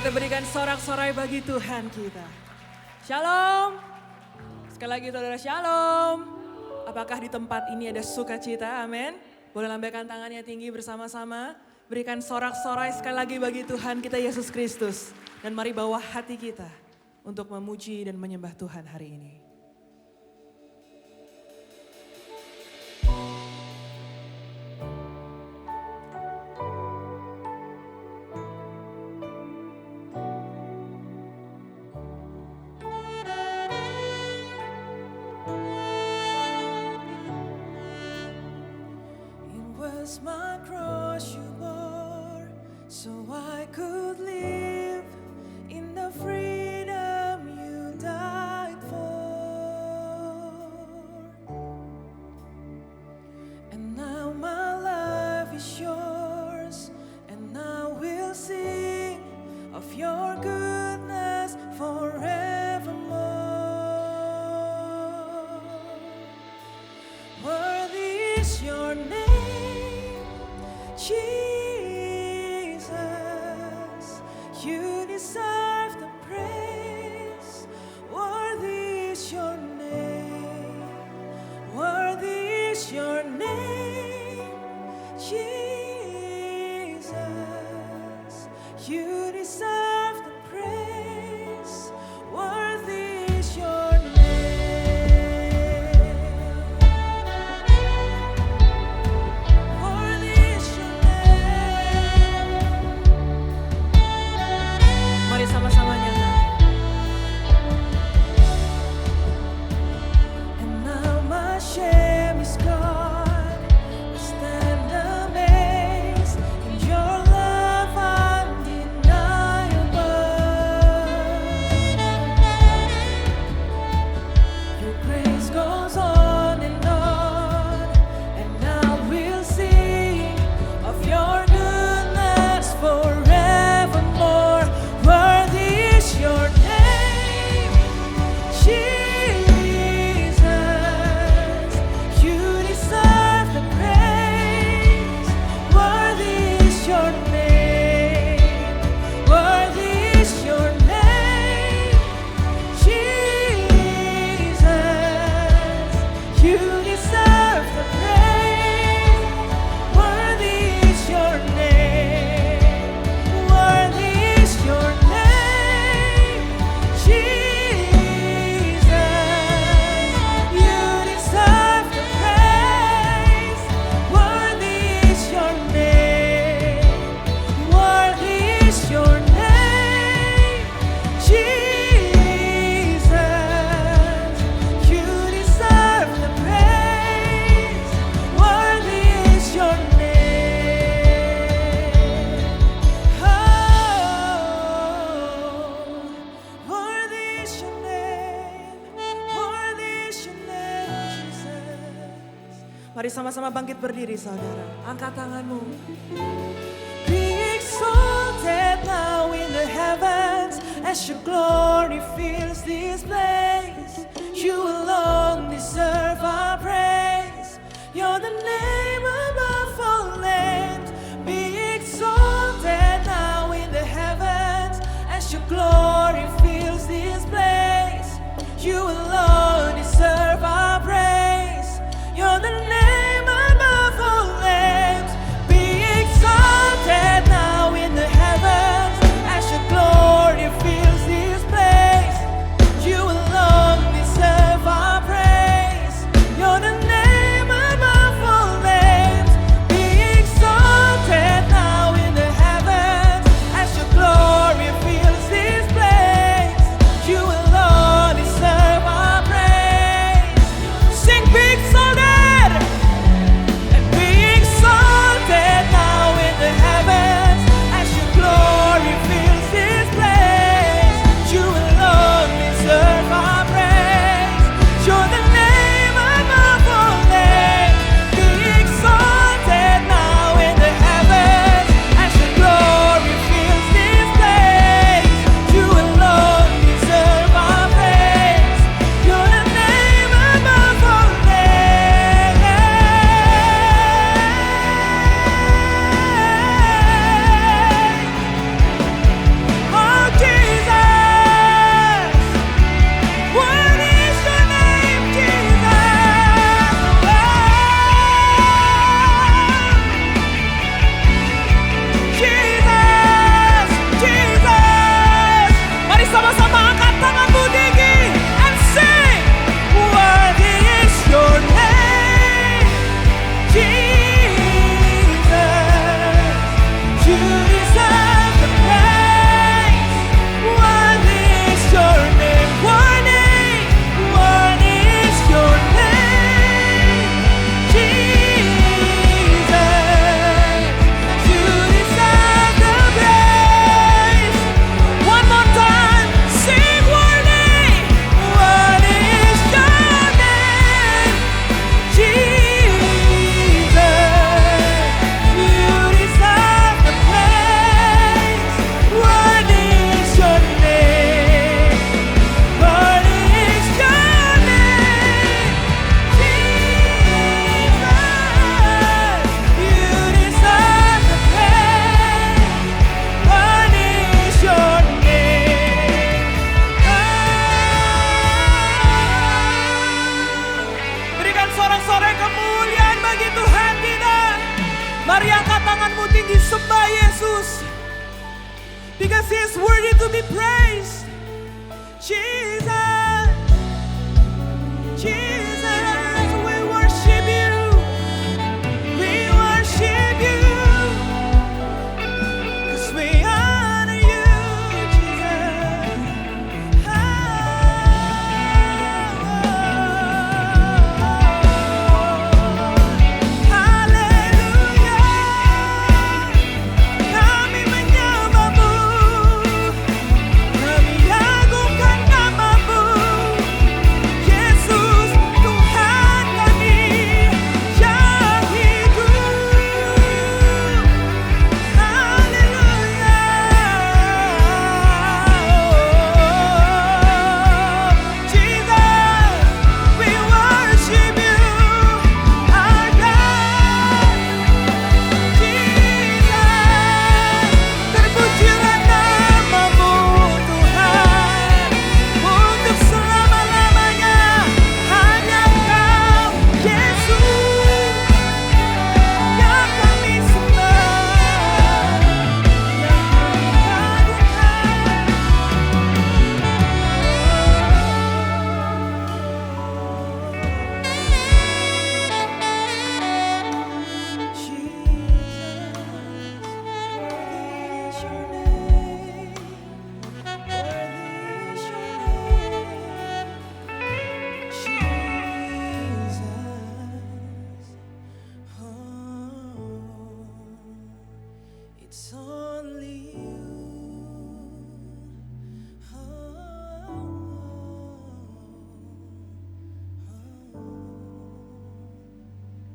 kita berikan sorak-sorai bagi Tuhan kita. Shalom. Sekali lagi saudara, shalom. Apakah di tempat ini ada sukacita? Amin. Boleh lambaikan tangannya tinggi bersama-sama. Berikan sorak-sorai sekali lagi bagi Tuhan kita Yesus Kristus. Dan mari bawa hati kita untuk memuji dan menyembah Tuhan hari ini. My cross you bore, so I could live in the freedom you died for. And now my life is yours, and I will sing of your goodness forevermore. Worthy is your name, Jesus, you deserve the praise. Worthy is your name. Worthy is your name, Jesus, you deserve the praise. Worthy is your sama-sama nyanyi. And now my shame is gone, I stand amazed in your love undeniable. Your grace goes on, and I will sing of your goodness forevermore. Worthy is your name, Jesus, you deserve the praise. Worthy is your name, worthy is your name, Jesus, you deserve the praise. Worthy is your name, worthy is your name, Jesus, you deserve the praise. Worthy is your name, worthy is your name, Jesus, you deserve the praise. Worthy is your name. Oh, worthy is your name, worthy is your name, Jesus. Mari sama-sama bangkit berdiri saudara, angkat tanganmu. Be exalted now in the heavens as your glory fills this place. You alone deserve our praise. You're the name above all names. Be exalted now in the heavens as your glory fills this place. You alone deserve our praise. You're the name above all names. Be exalted now in the heavens as your glory fills this place. You alone deserve our praise. You're the name above all He's worthy to be praised. Jesus, Jesus, we worship you. We worship you. 'Cause we honor you, Jesus. Kami menyembahmu, kami agungkan namamu, Yesus Tuhan kami yang hidup. Haleluya. Jesus, we worship you, our God. Jesus, terpujilah namamu Tuhan, untuk selama-lamanya hanya Kau Yesus yang kami sembah, yang kami agungkan. Jesus, worthy is your name, worthy is your name, Jesus. It's only you.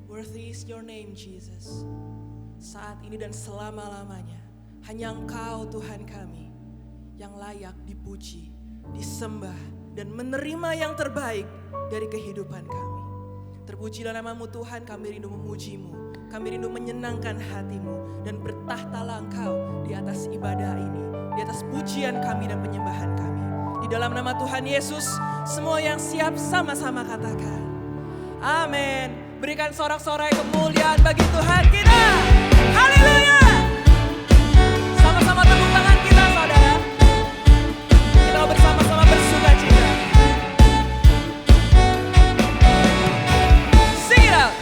Worthy is your name, Jesus. Saat ini dan selama-lamanya hanya Engkau Tuhan kami yang layak dipuji, disembah, dan menerima yang terbaik dari kehidupan kami. Terpujilah namamu Tuhan, kami rindu memujimu, kami rindu menyenangkan hatimu, dan bertahtalah Engkau di atas ibadah ini, di atas pujian kami dan penyembahan kami. Di dalam nama Tuhan Yesus, semua yang siap sama-sama katakan amin. Berikan sorak-sorai kemuliaan bagi Tuhan kita. Haleluya. Sama-sama tepuk tangan kita, saudara. Kita bersama-sama bersukacita. Sing it out.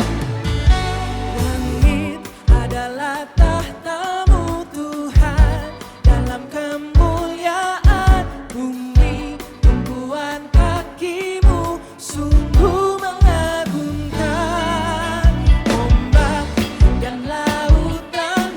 Langit adalah tahtamu Tuhan, dalam kemuliaan bumi tumpuan kakimu sungguh mengagumkan. Ombak dan lautan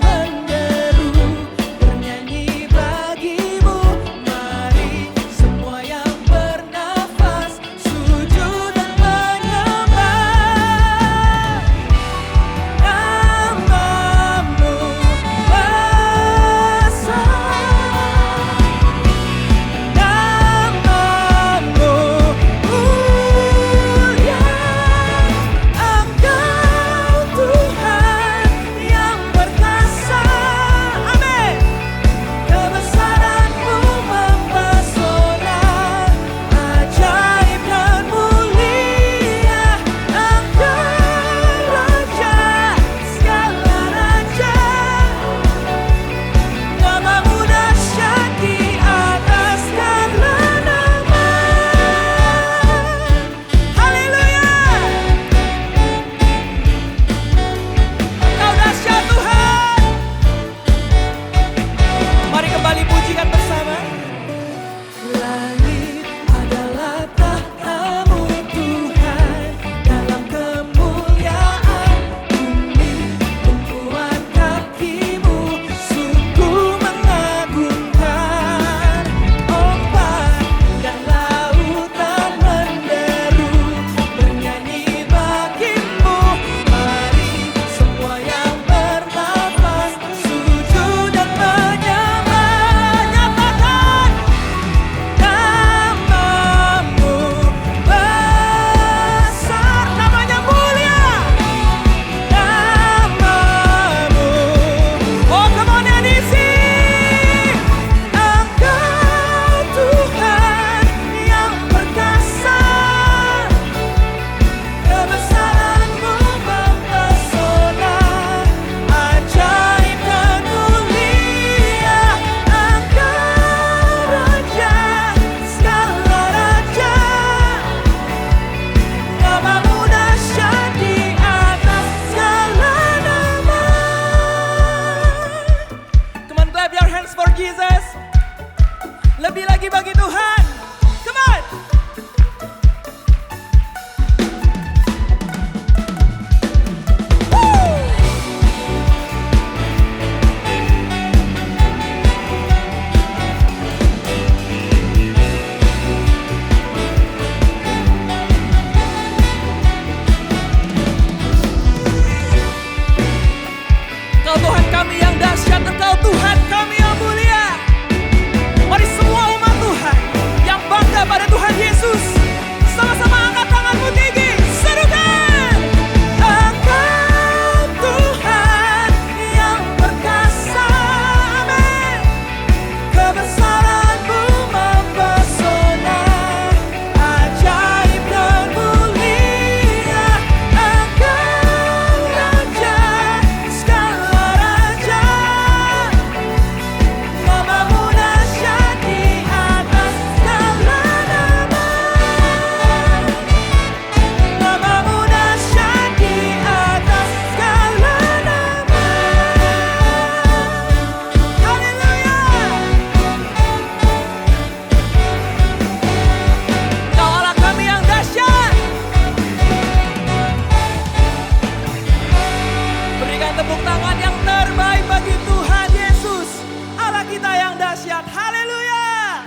dahsyat. Haleluya.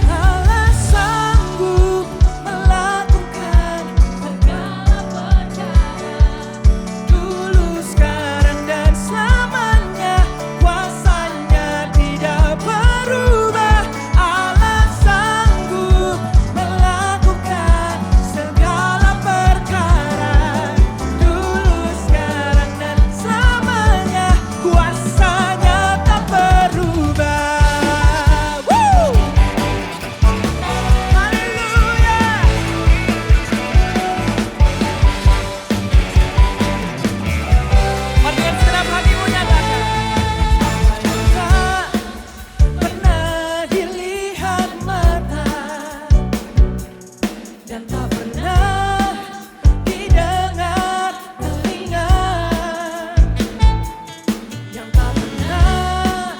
Allah sanggup melakukan segala perkara, dulu, sekarang, dan selamanya. Kuasanya tidak berubah. Allah sanggup melakukan segala perkara, dulu, sekarang, dan selamanya. Kuasanya tak berubah. Woo! Haleluya. Mari dengan segenap hatimu nyatakan. Tak pernah dilihat mata dan tak pernah didengar telinga, yang tak pernah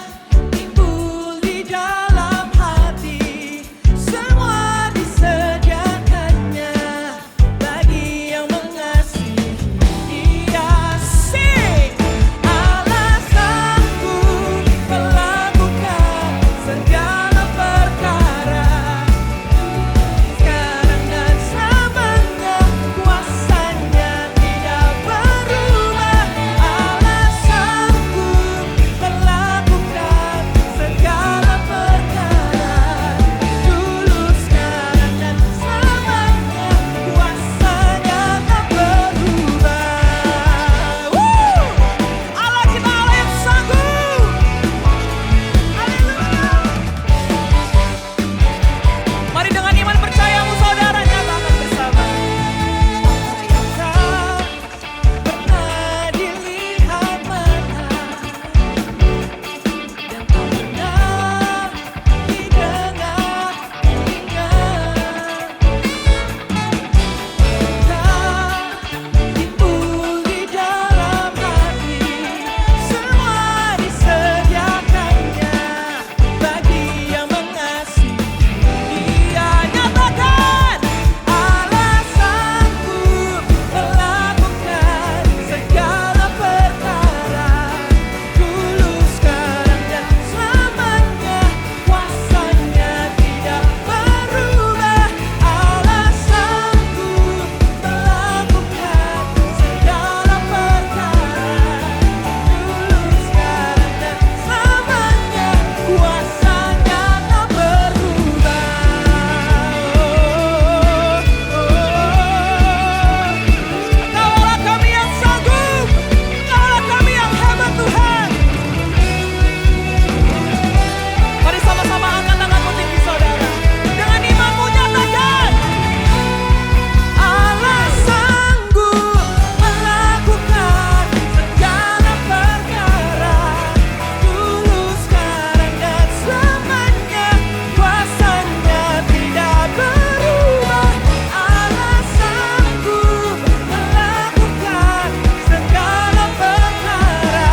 timbul di dalam hati, semua disediakannya bagi yang mengasihi Dia. Sing. Allah sanggup melakukan segala perkara, sekarang dan selamanya. Kuasanya tidak berubah. Allah sanggup melakukan segala perkara, dulu, sekarang, dan selamanya. Kuasanya tak berubah. Allah kita, Allah yang sanggup. Haleluya. Mari dengan iman percayamu saudara nyatakan bersama. Tak pernah dilihat mata dan tak pernah didengar telinga, tak timbul di dalam hati, semua disediakannya bagi yang mengasihi Dia. Nyatakan. Allah sanggup melakukan segala perkara, dulu, sekarang, dan selamanya. Kuasanya tidak berubah. Allah sanggup melakukan segala perkara, dulu, sekarang, dan selamanya. Kuasanya tak berubah. Kaulah kami yang sanggup, Kaulah kami yang hebat Tuhan. Mari sama-sama angkat tanganmu tinggi saudara. Dengan imanmu nyatakan. Allah sanggup melakukan segala perkara, dulu, sekarang, dan selamanya. Kuasanya tidak berubah. Allah sanggup melakukan segala perkara,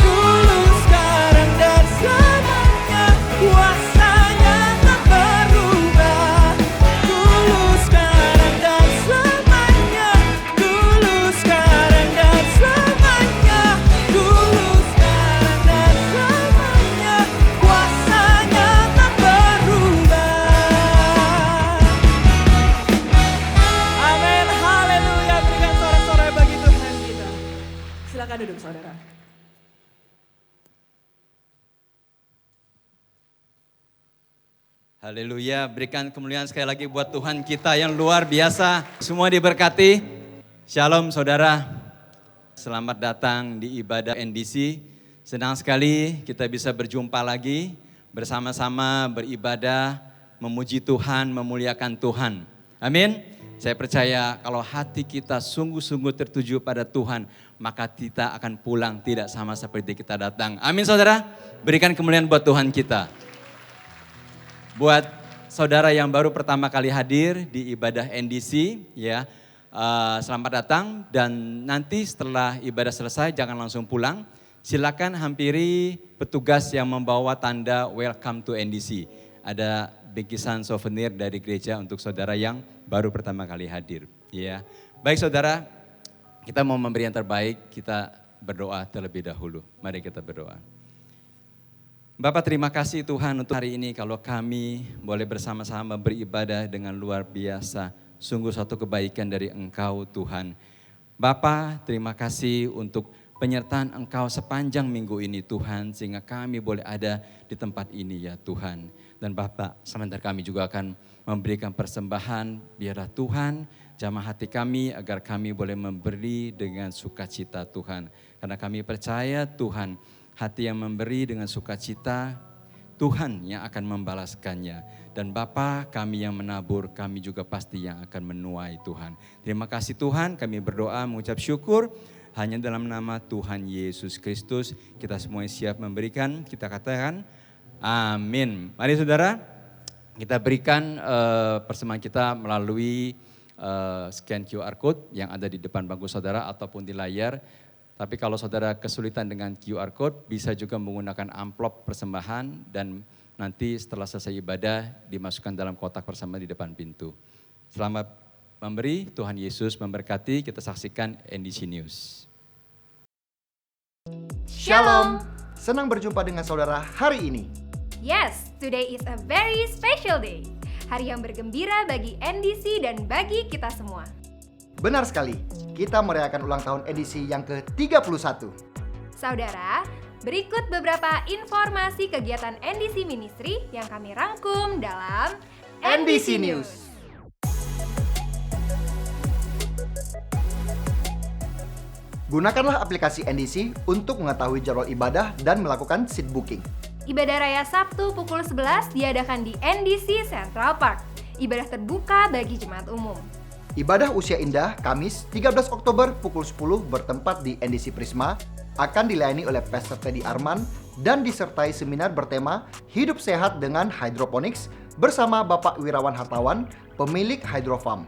dulu, sekarang, dan selamanya. Kuasanya tak berubah. Dulu, sekarang, dan selamanya. Dulu, sekarang, dan selamanya. Dulu, sekarang, dan selamanya. Kuasanya tak berubah. Amin, haleluya. Berikan sorak-sorai bagi Tuhan kita. Silakan duduk saudara. Haleluya, berikan kemuliaan sekali lagi buat Tuhan kita yang luar biasa. Semua diberkati. Shalom saudara. Selamat datang di ibadah NDC. Senang sekali kita bisa berjumpa lagi. Bersama-sama beribadah, memuji Tuhan, memuliakan Tuhan. Amin. Saya percaya kalau hati kita sungguh-sungguh tertuju pada Tuhan, maka kita akan pulang tidak sama seperti kita datang. Amin saudara. Berikan kemuliaan buat Tuhan kita. Buat saudara yang baru pertama kali hadir di ibadah NDC, ya, selamat datang. Dan nanti setelah ibadah selesai jangan langsung pulang. Silakan hampiri petugas yang membawa tanda Welcome to NDC. Ada bingkisan souvenir dari gereja untuk saudara yang baru pertama kali hadir. Ya, baik saudara, Kita mau memberi yang terbaik, kita berdoa terlebih dahulu. Mari kita berdoa. Bapak, terima kasih Tuhan untuk hari ini kalau kami boleh bersama-sama beribadah dengan luar biasa. Sungguh satu kebaikan dari Engkau Tuhan. Bapak, terima kasih untuk penyertaan Engkau sepanjang minggu ini Tuhan, sehingga kami boleh ada di tempat ini ya Tuhan. Dan Bapak, sebentar kami juga akan memberikan persembahan, biarlah Tuhan jamah hati kami agar kami boleh memberi dengan sukacita Tuhan. Karena kami percaya Tuhan, hati yang memberi dengan sukacita, Tuhan yang akan membalaskannya. Dan Bapa, kami yang menabur, kami juga pasti yang akan menuai Tuhan. Terima kasih Tuhan, kami berdoa mengucap syukur. Hanya dalam nama Tuhan Yesus Kristus, kita semua siap memberikan, kita katakan amin. Mari saudara, kita berikan persembahan kita melalui scan QR code yang ada di depan bangku saudara ataupun di layar. Tapi kalau saudara kesulitan dengan QR code, bisa juga menggunakan amplop persembahan dan nanti setelah selesai ibadah dimasukkan dalam kotak persembahan di depan pintu. Selamat memberi, Tuhan Yesus memberkati. Kita saksikan NDC News. Shalom, senang berjumpa dengan saudara hari ini. Yes, today is a very special day. Hari yang bergembira bagi NDC dan bagi kita semua. Benar sekali, kita merayakan ulang tahun edisi yang ke-31. Saudara, berikut beberapa informasi kegiatan NDC Ministry yang kami rangkum dalam NDC News. Gunakanlah aplikasi NDC untuk mengetahui jadwal ibadah dan melakukan seat booking. Ibadah Raya Sabtu pukul 11 diadakan di NDC Central Park. Ibadah terbuka bagi jemaat umum. Ibadah Usia Indah Kamis 13 Oktober pukul 10 bertempat di NDC Prisma akan dilayani oleh Pastor Teddy Arman dan disertai seminar bertema Hidup Sehat dengan Hydroponics bersama Bapak Wirawan Hartawan, pemilik Hydrofarm.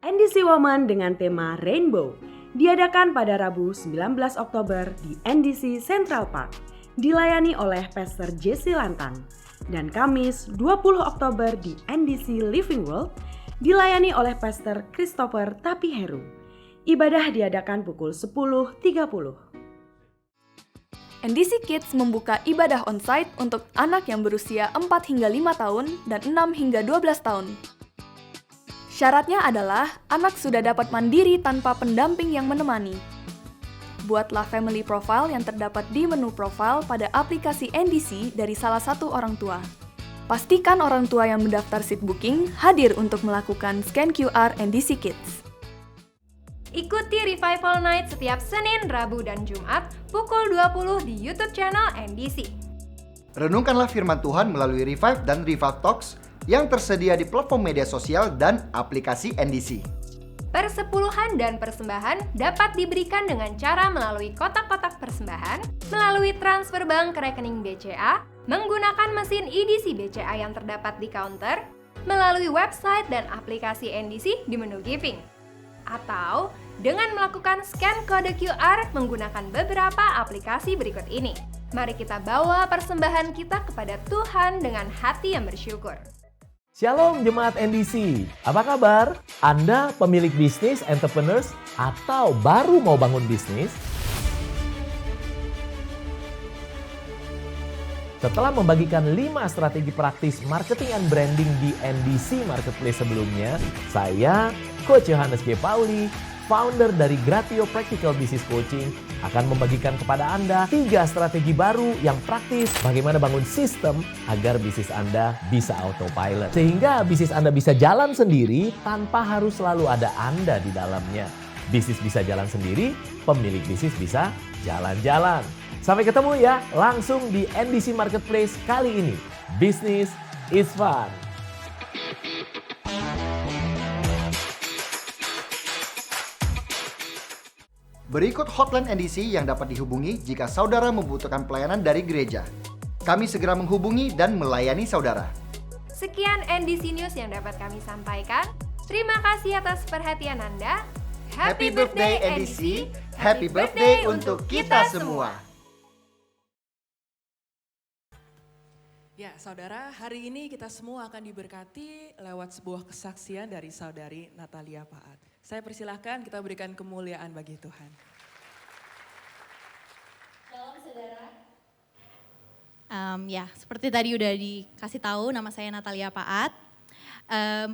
NDC Woman dengan tema Rainbow diadakan pada Rabu 19 Oktober di NDC Central Park. Dilayani oleh Pastor Jesse Lantang, dan Kamis 20 Oktober di NDC Living World dilayani oleh Pastor Christopher Tapiheru. Ibadah diadakan pukul 10.30. NDC Kids membuka ibadah onsite untuk anak yang berusia 4 hingga 5 tahun dan 6 hingga 12 tahun. Syaratnya adalah anak sudah dapat mandiri tanpa pendamping yang menemani. Buatlah family profile yang terdapat di menu profile pada aplikasi NDC dari salah satu orang tua. Pastikan orang tua yang mendaftar seat booking hadir untuk melakukan scan QR NDC Kids. Ikuti Revival Night setiap Senin, Rabu, dan Jumat pukul 20 di YouTube channel NDC. Renungkanlah firman Tuhan melalui Revive dan Revive Talks yang tersedia di platform media sosial dan aplikasi NDC. Persepuluhan dan persembahan dapat diberikan dengan cara melalui kotak-kotak persembahan, melalui transfer bank ke rekening BCA, menggunakan mesin EDC BCA yang terdapat di counter, melalui website dan aplikasi NDC di menu giving, atau dengan melakukan scan kode QR menggunakan beberapa aplikasi berikut ini. Mari kita bawa persembahan kita kepada Tuhan dengan hati yang bersyukur. Shalom Jemaat NDC, apa kabar? Anda pemilik bisnis, entrepreneurs, atau baru mau bangun bisnis? Setelah membagikan 5 strategi praktis marketing and branding di NDC Marketplace sebelumnya, saya, Coach Yohanes G. Pauli, founder dari Gratio Practical Business Coaching, akan membagikan kepada Anda 3 strategi baru yang praktis bagaimana bangun sistem agar bisnis Anda bisa autopilot. Sehingga bisnis Anda bisa jalan sendiri tanpa harus selalu ada Anda di dalamnya. Bisnis bisa jalan sendiri, pemilik bisnis bisa jalan-jalan. Sampai ketemu ya, langsung di NDC Marketplace kali ini. Business is fun. Berikut hotline NDC yang dapat dihubungi jika saudara membutuhkan pelayanan dari gereja. Kami segera menghubungi dan melayani saudara. Sekian NDC News yang dapat kami sampaikan. Terima kasih atas perhatian Anda. Happy birthday NDC, happy birthday untuk kita semua. Ya, saudara, hari ini kita semua akan diberkati lewat sebuah kesaksian dari saudari Natalia Paat. Saya persilahkan kita berikan kemuliaan bagi Tuhan. Ya, seperti tadi udah dikasih tahu, nama saya Natalia Paat.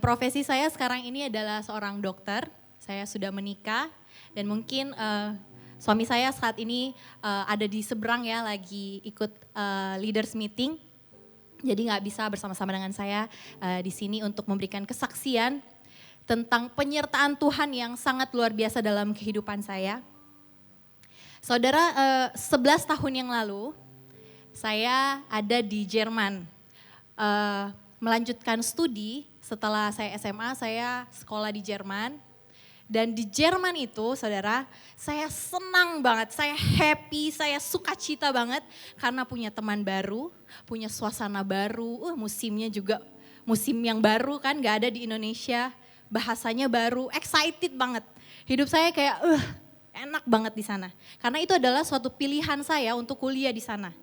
Profesi saya sekarang ini adalah seorang dokter. Saya sudah menikah dan mungkin suami saya saat ini ada di seberang ya, lagi ikut leaders meeting. Jadi nggak bisa bersama-sama dengan saya di sini untuk memberikan kesaksian tentang penyertaan Tuhan yang sangat luar biasa dalam kehidupan saya. Saudara, 11 tahun yang lalu saya ada di Jerman melanjutkan studi. Setelah saya SMA, saya sekolah di Jerman. Dan di Jerman itu, saudara, saya senang banget, saya happy, saya sukacita banget karena punya teman baru, punya suasana baru, musimnya juga musim yang baru kan, gak ada di Indonesia. Bahasanya baru, excited banget. Hidup saya kayak enak banget di sana. Karena itu adalah suatu pilihan saya untuk kuliah di sana.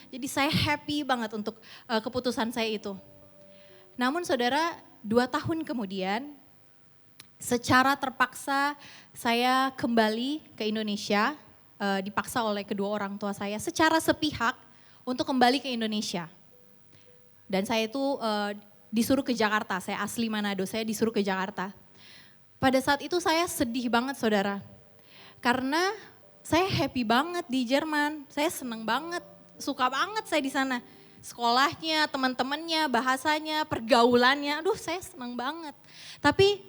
Jadi saya happy banget untuk keputusan saya itu. Namun saudara, 2 tahun kemudian secara terpaksa saya kembali ke Indonesia, dipaksa oleh kedua orang tua saya secara sepihak untuk kembali ke Indonesia. Dan saya itu disuruh ke Jakarta, saya asli Manado, saya disuruh ke Jakarta. Pada saat itu saya sedih banget saudara, karena saya happy banget di Jerman, saya seneng banget, suka banget saya di sana. Sekolahnya, teman-temannya, bahasanya, pergaulannya, saya seneng banget. Tapi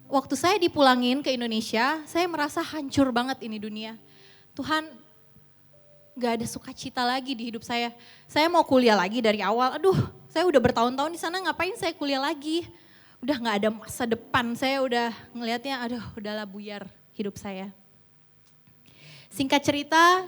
waktu saya dipulangin ke Indonesia, saya merasa hancur banget ini dunia. Tuhan, gak ada sukacita lagi di hidup saya. Saya mau kuliah lagi dari awal, saya udah bertahun-tahun di sana, ngapain saya kuliah lagi? Udah gak ada masa depan, saya udah ngelihatnya, udahlah buyar hidup saya. Singkat cerita,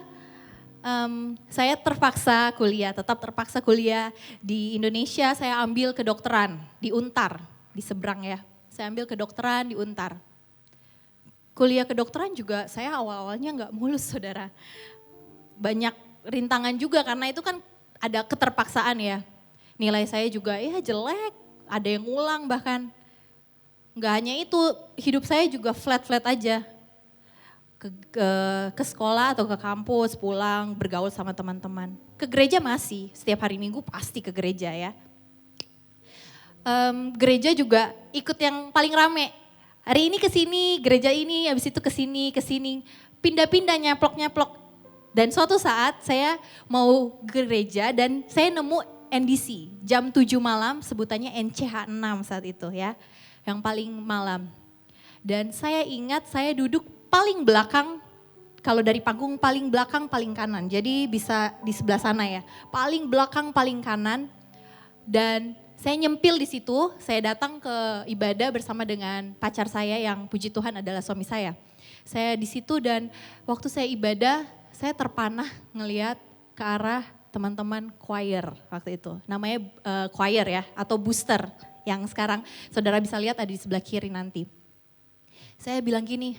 saya terpaksa kuliah, tetap terpaksa kuliah di Indonesia. Saya ambil kedokteran di Untar, di seberang ya. Saya ambil kedokteran di Untar. Kuliah kedokteran juga saya awal-awalnya gak mulus saudara. Banyak rintangan juga karena itu kan ada keterpaksaan ya. Nilai saya juga jelek, ada yang ngulang bahkan. Gak hanya itu, hidup saya juga flat-flat aja. Ke sekolah atau ke kampus, pulang, bergaul sama teman-teman. Ke gereja masih, setiap hari Minggu pasti ke gereja ya. Gereja juga ikut yang paling rame. Hari ini ke sini, gereja ini, habis itu ke sini, pindah-pindah, nyaplok-nyaplok. Dan suatu saat saya mau gereja dan saya nemu NDC, jam 7 malam, sebutannya NCH 6 saat itu ya, yang paling malam. Dan saya ingat saya duduk paling belakang, kalau dari panggung paling belakang paling kanan, jadi bisa di sebelah sana ya, paling belakang paling kanan. Dan saya nyempil di situ, saya datang ke ibadah bersama dengan pacar saya yang puji Tuhan adalah suami saya. Saya di situ dan waktu saya ibadah, saya terpanah ngelihat ke arah teman-teman choir waktu itu. Namanya choir ya, atau booster yang sekarang saudara bisa lihat ada di sebelah kiri nanti. Saya bilang gini,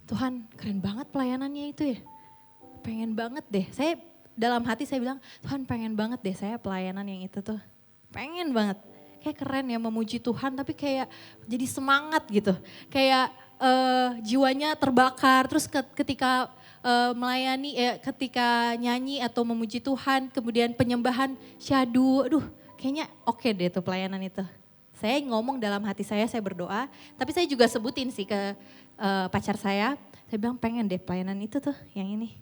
Tuhan keren banget pelayanannya itu ya. Pengen banget deh, saya dalam hati saya bilang, Tuhan pengen banget deh saya pelayanan yang itu tuh. Pengen banget, kayak keren ya memuji Tuhan tapi kayak jadi semangat gitu. Kayak jiwanya terbakar, terus ketika melayani, ketika nyanyi atau memuji Tuhan, kemudian penyembahan syadu, kayaknya oke deh tuh pelayanan itu. Saya ngomong dalam hati saya berdoa, tapi saya juga sebutin sih ke pacar saya bilang pengen deh pelayanan itu tuh, yang ini.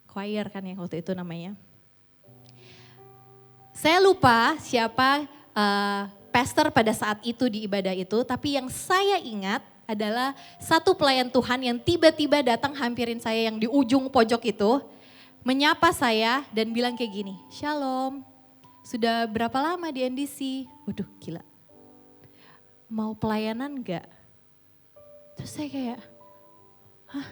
Choir kan yang waktu itu namanya. Saya lupa siapa pastor pada saat itu di ibadah itu, tapi yang saya ingat adalah satu pelayan Tuhan yang tiba-tiba datang hampirin saya yang di ujung pojok itu, menyapa saya dan bilang kayak gini, Shalom, sudah berapa lama di NDC? Waduh gila, mau pelayanan gak? Terus saya kayak, hah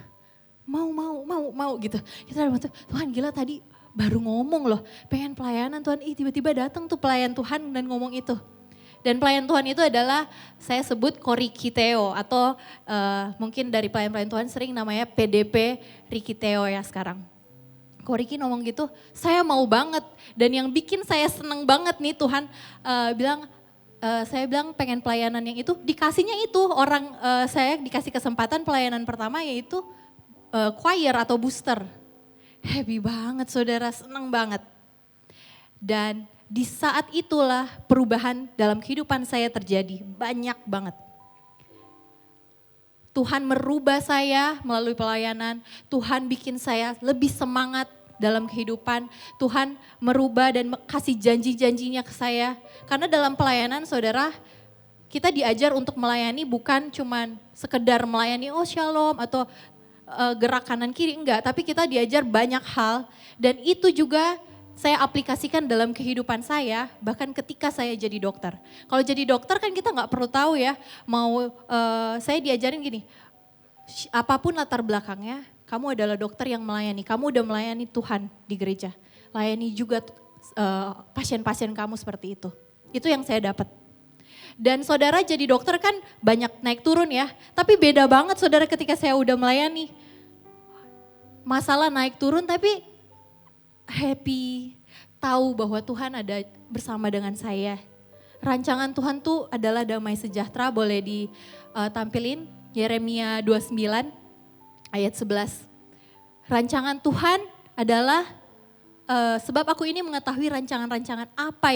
mau gitu. Kita ada Tuhan gila tadi baru ngomong loh, pengen pelayanan Tuhan, tiba-tiba datang tuh pelayan Tuhan dan ngomong itu. Dan pelayan Tuhan itu adalah saya sebut Korikiteo atau mungkin dari pelayan-pelayan Tuhan sering namanya PDP Rikiteo ya sekarang. Koriki ngomong gitu, saya mau banget dan yang bikin saya seneng banget nih Tuhan bilang saya bilang pengen pelayanan yang itu, dikasihnya itu orang saya dikasih kesempatan pelayanan pertama yaitu choir atau booster. Happy banget saudara, senang banget. Dan di saat itulah perubahan dalam kehidupan saya terjadi, banyak banget. Tuhan merubah saya melalui pelayanan, Tuhan bikin saya lebih semangat dalam kehidupan, Tuhan merubah dan kasih janji-janjinya ke saya. Karena dalam pelayanan saudara, kita diajar untuk melayani bukan cuman sekedar melayani oh shalom atau gerak kanan kiri, enggak. Tapi kita diajar banyak hal dan itu juga saya aplikasikan dalam kehidupan saya, bahkan ketika saya jadi dokter. Kalau jadi dokter kan kita nggak perlu tahu ya, saya diajarin gini, apapun latar belakangnya, kamu adalah dokter yang melayani, kamu udah melayani Tuhan di gereja. Layani juga pasien-pasien kamu seperti itu. Itu yang saya dapat. Dan saudara jadi dokter kan banyak naik turun ya, tapi beda banget saudara ketika saya udah melayani. Masalah naik turun tapi happy, tahu bahwa Tuhan ada bersama dengan saya. Rancangan Tuhan tuh adalah damai sejahtera, boleh ditampilin Yeremia 29 ayat 11. Rancangan Tuhan adalah sebab aku ini mengetahui rancangan-rancangan apa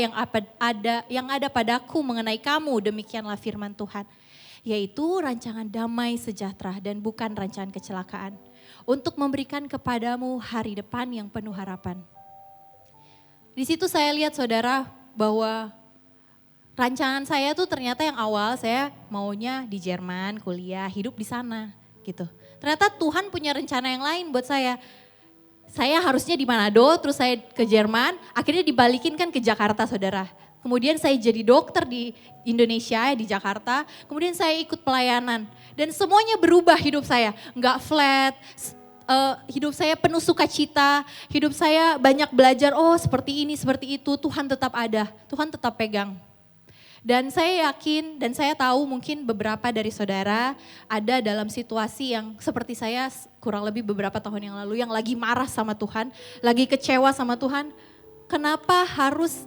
yang ada padaku mengenai kamu, demikianlah firman Tuhan. Yaitu rancangan damai sejahtera dan bukan rancangan kecelakaan. Untuk memberikan kepadamu hari depan yang penuh harapan. Di situ saya lihat saudara bahwa rancangan saya tuh ternyata yang awal saya maunya di Jerman, kuliah, hidup di sana gitu. Ternyata Tuhan punya rencana yang lain buat saya. Saya harusnya di Manado, terus saya ke Jerman, akhirnya dibalikin kan ke Jakarta saudara. Kemudian saya jadi dokter di Indonesia, di Jakarta, kemudian saya ikut pelayanan. Dan semuanya berubah hidup saya, nggak flat, hidup saya penuh sukacita, hidup saya banyak belajar, oh seperti ini, seperti itu, Tuhan tetap ada, Tuhan tetap pegang. Dan saya yakin dan saya tahu mungkin beberapa dari saudara ada dalam situasi yang seperti saya kurang lebih beberapa tahun yang lalu yang lagi marah sama Tuhan, lagi kecewa sama Tuhan. Kenapa harus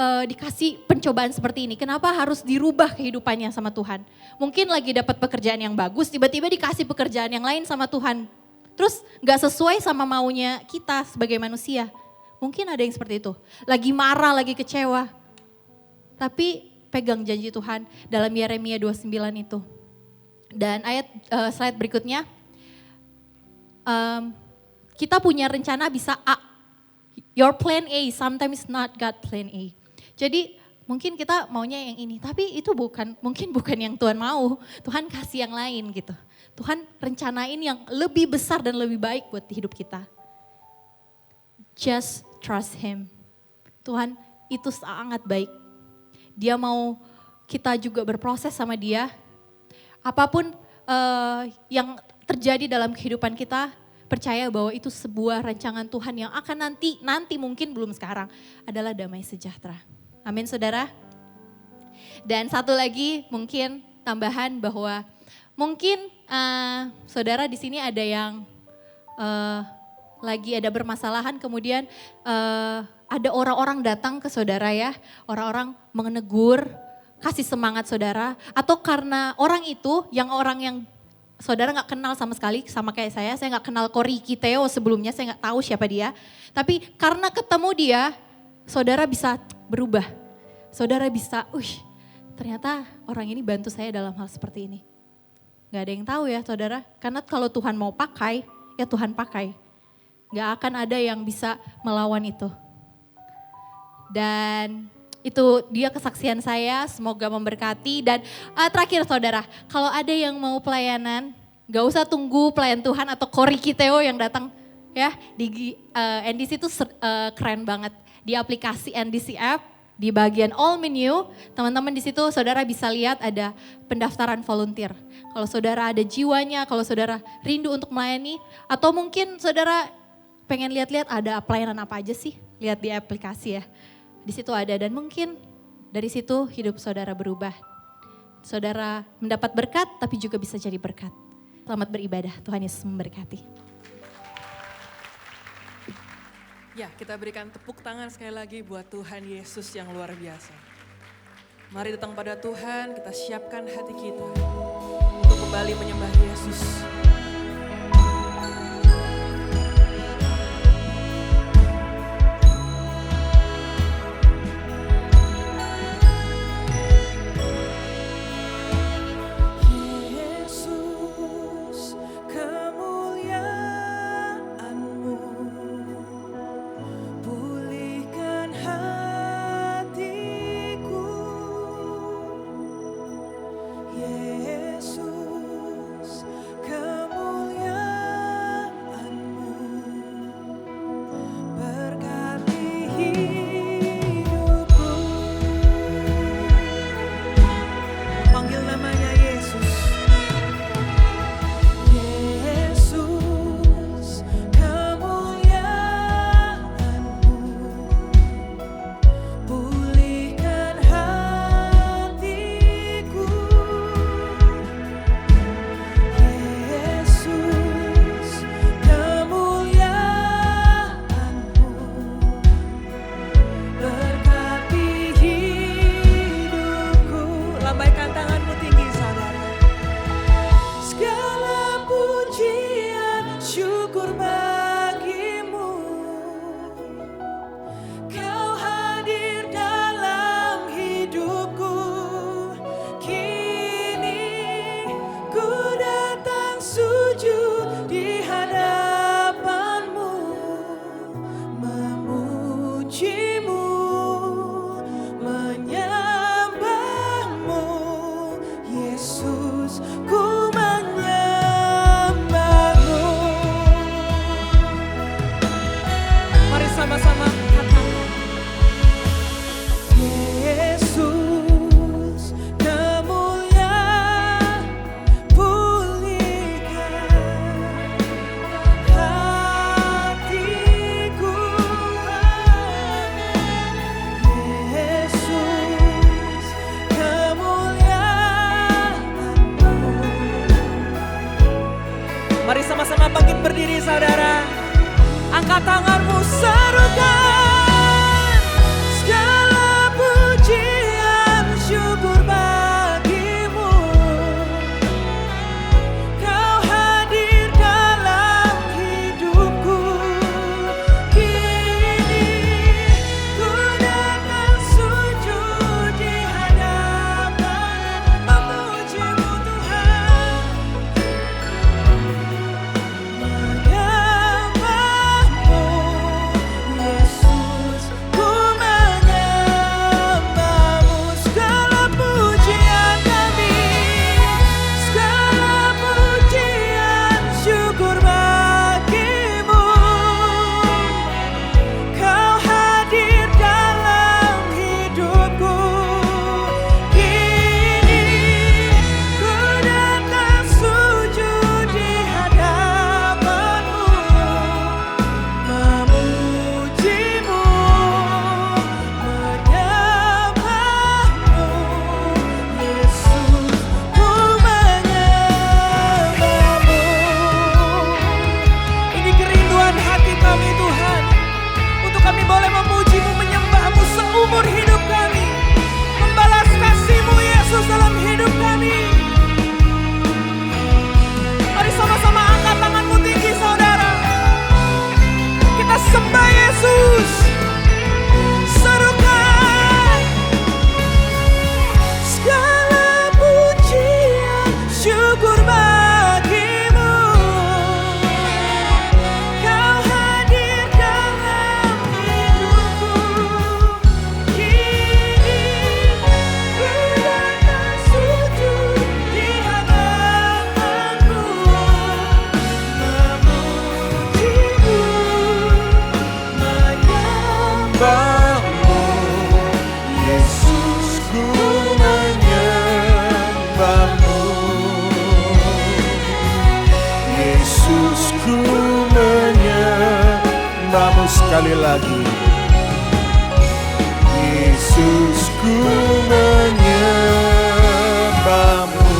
dikasih pencobaan seperti ini? Kenapa harus dirubah kehidupannya sama Tuhan? Mungkin lagi dapat pekerjaan yang bagus, tiba-tiba dikasih pekerjaan yang lain sama Tuhan. Terus gak sesuai sama maunya kita sebagai manusia. Mungkin ada yang seperti itu. Lagi marah, lagi kecewa. Tapi pegang janji Tuhan dalam Yeremia 29 itu. Dan ayat slide berikutnya, kita punya rencana bisa A. Your plan A sometimes not God plan A. Jadi mungkin kita maunya yang ini, tapi itu mungkin bukan yang Tuhan mau. Tuhan kasih yang lain gitu. Tuhan rencanain yang lebih besar dan lebih baik buat hidup kita. Just trust Him. Tuhan itu sangat baik. Dia mau kita juga berproses sama Dia. Apapun yang terjadi dalam kehidupan kita, percaya bahwa itu sebuah rancangan Tuhan yang akan nanti mungkin belum sekarang adalah damai sejahtera. Amin saudara. Dan satu lagi mungkin tambahan bahwa mungkin saudara di sini ada yang lagi ada bermasalahan kemudian ada orang-orang datang ke saudara ya, orang-orang menegur, kasih semangat saudara, atau karena orang yang saudara gak kenal sama sekali, sama kayak saya gak kenal Koriki Theo sebelumnya, saya gak tahu siapa dia, tapi karena ketemu dia, saudara bisa berubah, saudara bisa, ternyata orang ini bantu saya dalam hal seperti ini. Gak ada yang tahu ya saudara, karena kalau Tuhan mau pakai, ya Tuhan pakai. Gak akan ada yang bisa melawan itu. Dan itu dia kesaksian saya, semoga memberkati. Dan terakhir saudara, kalau ada yang mau pelayanan, gak usah tunggu pelayan Tuhan atau Koriki Theo yang datang ya. Di NDC itu keren banget. Di aplikasi NDC app, di bagian all menu, teman-teman di situ saudara bisa lihat ada pendaftaran volunteer. Kalau saudara ada jiwanya, kalau saudara rindu untuk melayani, atau mungkin saudara pengen lihat-lihat ada pelayanan apa aja sih, lihat di aplikasi ya. Di situ ada dan mungkin dari situ hidup saudara berubah. Saudara mendapat berkat tapi juga bisa jadi berkat. Selamat beribadah, Tuhan Yesus memberkati. Ya, kita berikan tepuk tangan sekali lagi buat Tuhan Yesus yang luar biasa. Mari datang pada Tuhan, kita siapkan hati kita untuk kembali menyembah Yesus. Yesus, kemuliaan-Mu pulihkan hatiku. Yesus, kemuliaan-Mu berkati hidupku. Panggil namanya Yesus. Yesus, kemuliaan-Mu pulihkan hatiku. Yesus, kemuliaan-Mu berkati hidupku. Lambaikan tanganmu tinggi, saudara. Segala pujian syukur bagimu. Kau hadir dalam hidupku. Kini ku datang sujud di hadapanmu, memujimu, menyembahmu. Yesus, ku menyembahmu. Mari sama-sama katakan. Yesus, kemuliaan pulihkan hatiku. Yesus, kemuliaan-Mu. Mari sama-sama bangkit berdiri, saudara. Angkat tanganmu, serukan. Segala pujian syukur bagimu. Kau hadir dalam hidupku. Kini ku datang sujud di hadapan, memujimu Tuhan, menyembahmu. Yesus, ku menyembahmu. Segala pujian kami, segala pujian syukur bagimu. Kau hadir dalam hidupku. Kini ku datang sujud di hadapanmu, memujimu, menyembahmu. Yesus, ku menyembahmu. Ini kerinduan hati kami, Tuhan, untuk kami boleh memujimu, menyembahmu seumur hidup kami, membalas kasih-Mu Yesus dalam hidup kami. Mari sama-sama angkat tanganmu tinggi, saudara. Kita sembah Yesus. Serukan. Segala pujian syukur bagimu. Kau hadir dalam hidupku. Kini ku datang sujud di hadapanmu, memujimu, menyembahmu. Yesus, ku menyembahmu. Yesus, ku menyembahmu. Sekali lagi. Yesus, ku menyembahmu.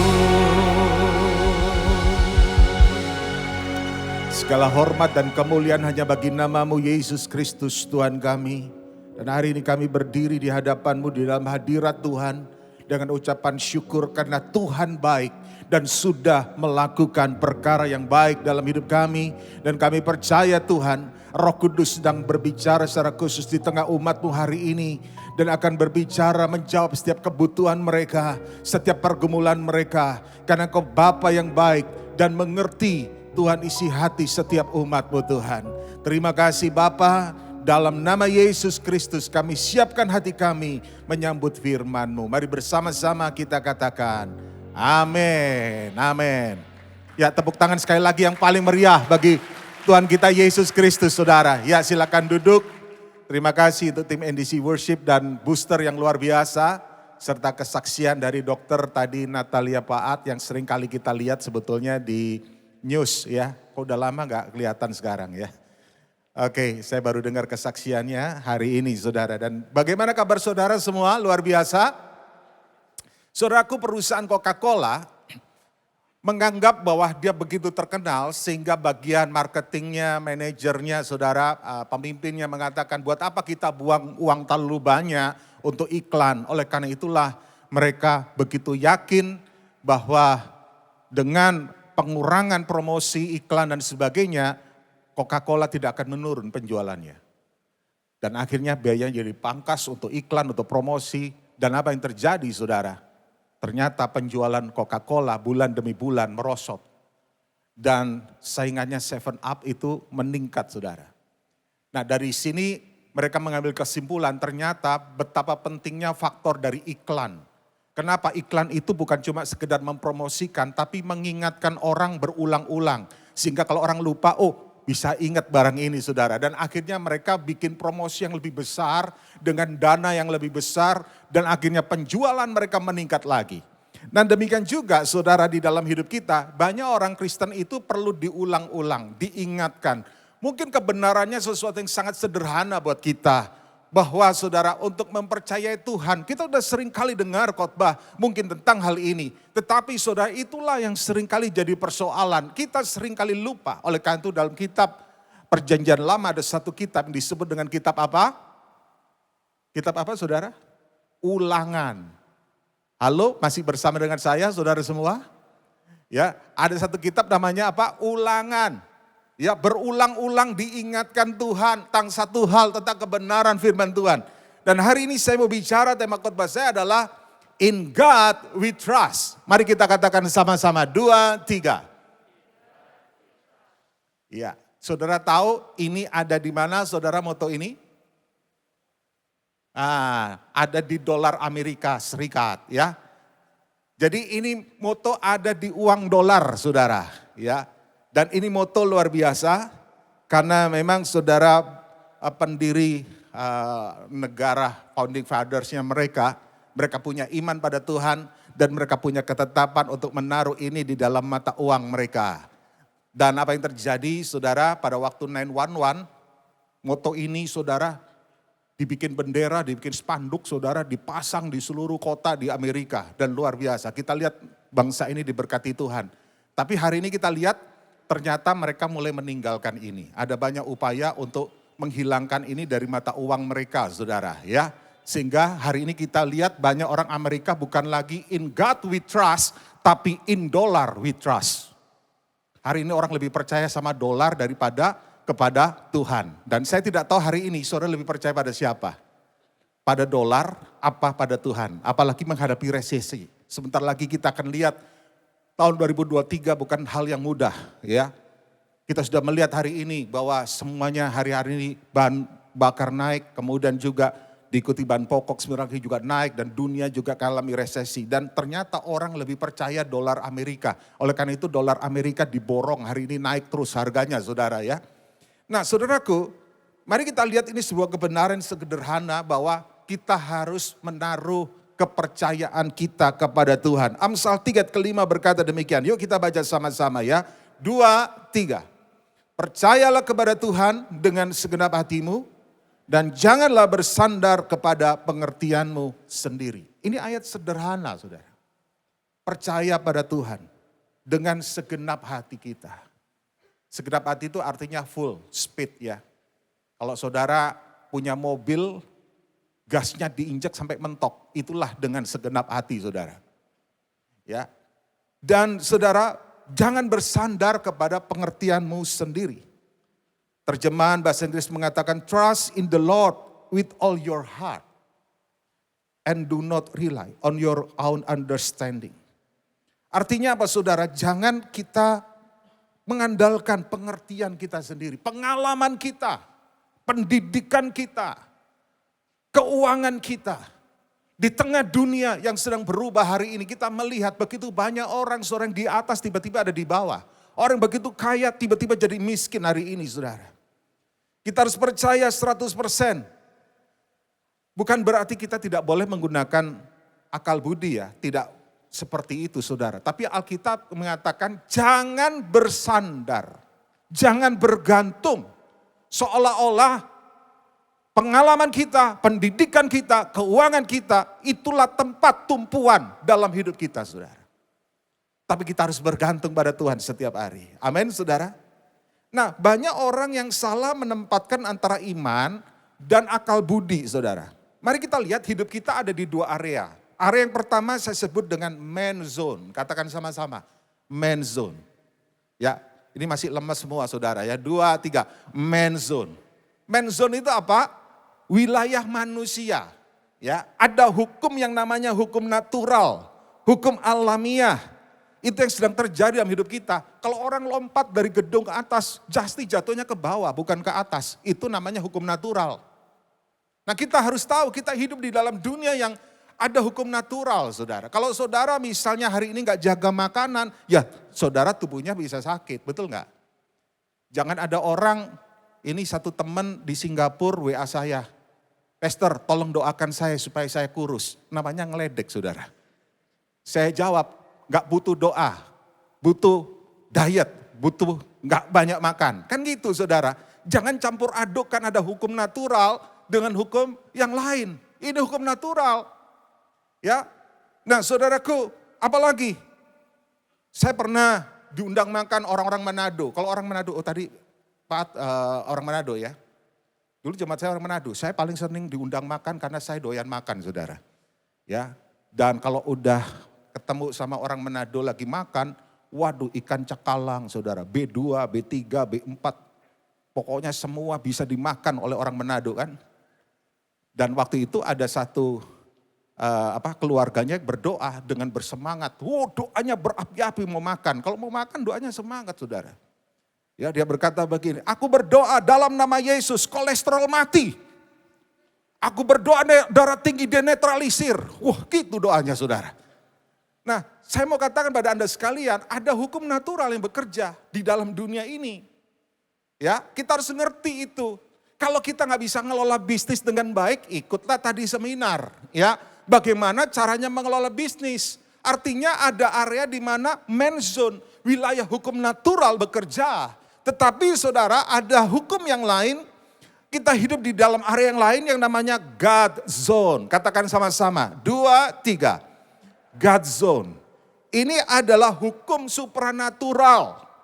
Segala hormat dan kemuliaan hanya bagi nama-Mu Yesus Kristus Tuhan kami. Dan hari ini kami berdiri di hadapan-Mu di dalam hadirat Tuhan. dengan ucapan syukur karena Tuhan baik dan sudah melakukan perkara yang baik dalam hidup kami. Dan kami percaya Tuhan, Roh Kudus sedang berbicara secara khusus di tengah umat-Mu hari ini. Dan akan berbicara menjawab setiap kebutuhan mereka, setiap pergumulan mereka. Karena Engkau Bapa yang baik dan mengerti Tuhan isi hati setiap umat-Mu Tuhan. Terima kasih Bapa, dalam nama Yesus Kristus kami siapkan hati kami menyambut firman-Mu. Mari bersama-sama kita katakan, amin, amin. Ya, tepuk tangan sekali lagi yang paling meriah bagi Tuhan kita Yesus Kristus, saudara. Ya, silakan duduk. Terima kasih untuk tim NDC Worship dan booster yang luar biasa. Serta kesaksian dari dokter tadi Natalia Paat yang sering kali kita lihat sebetulnya di news ya. Kok udah lama gak kelihatan sekarang ya. Oke, saya baru dengar kesaksiannya hari ini saudara. Dan bagaimana kabar saudara semua? Luar biasa. Saudaraku, perusahaan Coca-Cola menganggap bahwa dia begitu terkenal sehingga bagian marketingnya, manajernya, saudara, pemimpinnya mengatakan buat apa kita buang uang terlalu banyak untuk iklan. Oleh karena itulah mereka begitu yakin bahwa dengan pengurangan promosi iklan dan sebagainya, Coca-Cola tidak akan menurun penjualannya. Dan akhirnya biayanya jadi pangkas untuk iklan, untuk promosi. Dan apa yang terjadi saudara? Ternyata penjualan Coca-Cola bulan demi bulan merosot. Dan saingannya 7up itu meningkat saudara. Nah dari sini mereka mengambil kesimpulan ternyata betapa pentingnya faktor dari iklan. Kenapa iklan itu bukan cuma sekedar mempromosikan tapi mengingatkan orang berulang-ulang. Sehingga kalau orang lupa, oh bisa ingat barang ini saudara. Dan akhirnya mereka bikin promosi yang lebih besar dengan dana yang lebih besar. Dan akhirnya penjualan mereka meningkat lagi. Dan demikian juga saudara di dalam hidup kita, banyak orang Kristen itu perlu diulang-ulang, diingatkan. Mungkin kebenarannya sesuatu yang sangat sederhana buat kita. Bahwa saudara untuk mempercayai Tuhan, kita udah sering kali dengar khotbah mungkin tentang hal ini. Tetapi saudara itulah yang sering kali jadi persoalan. Kita sering kali lupa. Oleh karena itu dalam kitab Perjanjian Lama ada satu kitab yang disebut dengan kitab apa? Kitab apa saudara? Ulangan. Halo, masih bersama dengan saya saudara semua? Ya, ada satu kitab namanya apa? Ulangan. Ya, berulang-ulang diingatkan Tuhan tentang satu hal, tentang kebenaran firman Tuhan. Dan hari ini saya mau bicara, tema khotbah saya adalah In God We Trust. Mari kita katakan sama-sama, 2, 3. Ya, saudara tahu ini ada di mana saudara moto ini? Ada di dolar Amerika Serikat ya. Jadi ini moto ada di uang dolar saudara ya. Dan ini moto luar biasa karena memang saudara pendiri negara founding fathersnya mereka punya iman pada Tuhan dan mereka punya ketetapan untuk menaruh ini di dalam mata uang mereka. Dan apa yang terjadi saudara pada waktu 911 moto ini saudara dibikin bendera, dibikin spanduk saudara dipasang di seluruh kota di Amerika dan luar biasa. Kita lihat bangsa ini diberkati Tuhan. Tapi hari ini kita lihat ternyata mereka mulai meninggalkan ini. Ada banyak upaya untuk menghilangkan ini dari mata uang mereka, saudara. Ya, sehingga hari ini kita lihat banyak orang Amerika bukan lagi in God we trust, tapi in dollar we trust. Hari ini orang lebih percaya sama dolar daripada kepada Tuhan. Dan saya tidak tahu hari ini saudara lebih percaya pada siapa? Pada dolar apa pada Tuhan? Apalagi menghadapi resesi. Sebentar lagi kita akan lihat tahun 2023 bukan hal yang mudah ya. Kita sudah melihat hari ini bahwa semuanya hari-hari ini bahan bakar naik. Kemudian juga diikuti bahan pokok sebenarnya juga naik dan dunia juga mengalami resesi. Dan ternyata orang lebih percaya dolar Amerika. Oleh karena itu dolar Amerika diborong hari ini naik terus harganya saudara ya. Nah saudaraku, mari kita lihat ini sebuah kebenaran sederhana bahwa kita harus menaruh kepercayaan kita kepada Tuhan. Amsal 3:5 berkata demikian. Yuk kita baca sama-sama ya. 2, 3. Percayalah kepada Tuhan dengan segenap hatimu dan janganlah bersandar kepada pengertianmu sendiri. Ini ayat sederhana saudara. Percaya pada Tuhan dengan segenap hati kita. Segenap hati itu artinya full speed ya. Kalau saudara punya mobil gasnya diinjak sampai mentok. Itulah dengan segenap hati saudara. Ya. Dan saudara, jangan bersandar kepada pengertianmu sendiri. Terjemahan bahasa Inggris mengatakan, trust in the Lord with all your heart. And do not rely on your own understanding. Artinya apa saudara? Jangan kita mengandalkan pengertian kita sendiri. Pengalaman kita, pendidikan kita, keuangan kita. Di tengah dunia yang sedang berubah hari ini, kita melihat begitu banyak orang, seorang di atas tiba-tiba ada di bawah. Orang begitu kaya tiba-tiba jadi miskin hari ini saudara. Kita harus percaya 100%. Bukan berarti kita tidak boleh menggunakan akal budi ya, tidak seperti itu saudara. Tapi Alkitab mengatakan jangan bersandar, jangan bergantung. Seolah-olah pengalaman kita, pendidikan kita, keuangan kita, itulah tempat tumpuan dalam hidup kita saudara. Tapi kita harus bergantung pada Tuhan setiap hari. Amin saudara. Nah banyak orang yang salah menempatkan antara iman dan akal budi saudara. Mari kita lihat hidup kita ada di dua area. Area yang pertama saya sebut dengan man zone. Katakan sama-sama, man zone. Ya, ini masih lemas semua saudara ya. 2, 3, man zone. Man zone itu apa? Wilayah manusia. Ya, ada hukum yang namanya hukum natural, hukum alamiah. Itu yang sedang terjadi dalam hidup kita. Kalau orang lompat dari gedung ke atas, pasti jatuhnya ke bawah, bukan ke atas. Itu namanya hukum natural. Nah kita harus tahu kita hidup di dalam dunia yang ada hukum natural saudara. Kalau saudara misalnya hari ini gak jaga makanan, ya saudara tubuhnya bisa sakit, betul gak? Jangan ada orang, ini satu teman di Singapura WA saya. Pastor tolong doakan saya supaya saya kurus. Namanya ngeledek saudara. Saya jawab, gak butuh doa, butuh diet, butuh gak banyak makan. Kan gitu saudara. Jangan campur adukkan ada hukum natural dengan hukum yang lain. Ini hukum natural. Ya. Nah saudaraku, apalagi saya pernah diundang makan orang-orang Manado. Kalau orang Manado, oh tadi Pak orang Manado ya. Dulu jemaat saya orang Manado. Saya paling sering diundang makan karena saya doyan makan saudara. Ya. Dan kalau udah ketemu sama orang Manado lagi makan, waduh ikan cakalang saudara. B2, B3, B4. Pokoknya semua bisa dimakan oleh orang Manado kan. Dan waktu itu ada satu keluarganya berdoa dengan bersemangat. Doanya berapi-api mau makan. Kalau mau makan doanya semangat saudara. Ya dia berkata begini, aku berdoa dalam nama Yesus kolesterol mati. Aku berdoa darah tinggi denetralisir. Wah gitu doanya saudara. Nah saya mau katakan pada Anda sekalian, ada hukum natural yang bekerja di dalam dunia ini. Ya kita harus ngerti itu. Kalau kita nggak bisa ngelola bisnis dengan baik, ikutlah tadi seminar. Ya, bagaimana caranya mengelola bisnis? Artinya ada area di mana man zone, wilayah hukum natural bekerja. Tetapi saudara ada hukum yang lain, kita hidup di dalam area yang lain yang namanya God zone. Katakan sama-sama, 2, 3. God zone. Ini adalah hukum supranatural.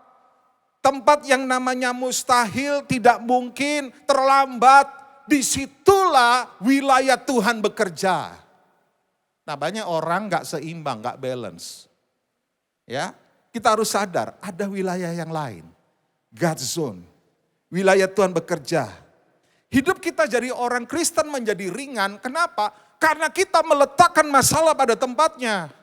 Tempat yang namanya mustahil, tidak mungkin, terlambat. Disitulah wilayah Tuhan bekerja. Nah banyak orang gak seimbang, gak balance. Ya, kita harus sadar ada wilayah yang lain. God zone. Wilayah Tuhan bekerja. Hidup kita jadi orang Kristen menjadi ringan. Kenapa? Karena kita meletakkan masalah pada tempatnya.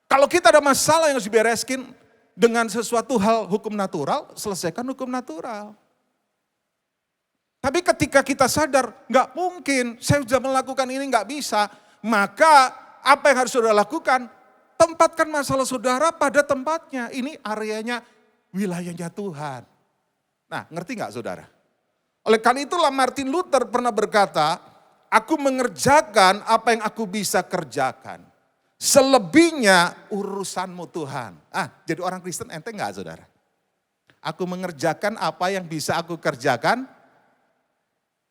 Kalau kita ada masalah yang harus dibereskin, dengan sesuatu hal hukum natural, selesaikan hukum natural. Tapi ketika kita sadar, nggak mungkin, saya sudah melakukan ini nggak bisa. Maka apa yang harus saudara lakukan? Tempatkan masalah saudara pada tempatnya. Ini areanya, wilayahnya Tuhan. Nah ngerti nggak saudara? Oleh karena itulah Martin Luther pernah berkata, aku mengerjakan apa yang aku bisa kerjakan. Selebihnya urusanmu Tuhan. Jadi orang Kristen ente enggak saudara? Aku mengerjakan apa yang bisa aku kerjakan.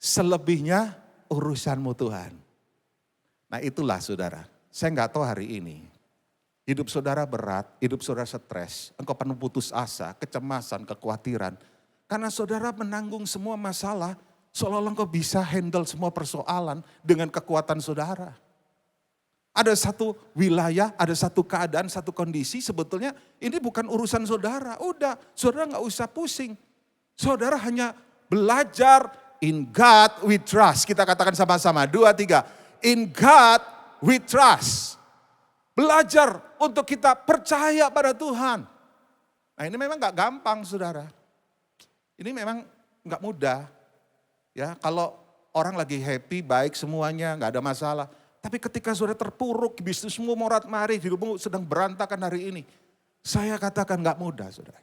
Selebihnya urusanmu Tuhan. Nah itulah saudara. Saya enggak tahu hari ini. Hidup saudara berat, hidup saudara stres. Engkau penuh putus asa, kecemasan, kekhawatiran. Karena saudara menanggung semua masalah. Seolah-olah engkau bisa handle semua persoalan dengan kekuatan saudara. Ada satu wilayah, ada satu keadaan, satu kondisi sebetulnya ini bukan urusan saudara. Udah, saudara nggak usah pusing. Saudara hanya belajar in God we trust. Kita katakan sama-sama, 2, 3. In God we trust. Belajar untuk kita percaya pada Tuhan. Nah ini memang nggak gampang saudara. Ini memang nggak mudah. Ya, kalau orang lagi happy, baik semuanya, nggak ada masalah. Tapi ketika saudara terpuruk, bisnismu morat-marit, hidupmu sedang berantakan hari ini. Saya katakan nggak mudah saudara.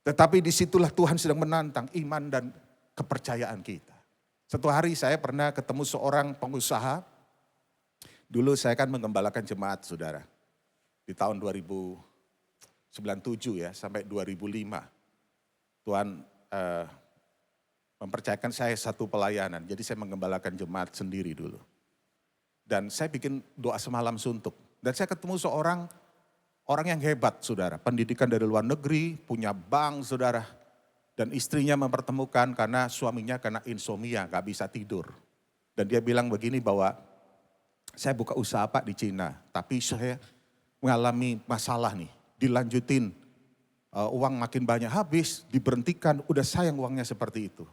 Tetapi disitulah Tuhan sedang menantang iman dan kepercayaan kita. Satu hari saya pernah ketemu seorang pengusaha. Dulu saya kan menggembalakan jemaat saudara. Di tahun 2097 ya sampai 2005. Tuhan mempercayakan saya satu pelayanan. Jadi saya menggembalakan jemaat sendiri dulu. Dan saya bikin doa semalam suntuk. Dan saya ketemu seorang orang yang hebat saudara. Pendidikan dari luar negeri, punya bank saudara. Dan istrinya mempertemukan karena suaminya kena insomnia, gak bisa tidur. Dan dia bilang begini bahwa saya buka usaha Pak di Cina. Tapi saya mengalami masalah nih. Dilanjutin, uang makin banyak habis, diberhentikan, udah sayang uangnya seperti itu.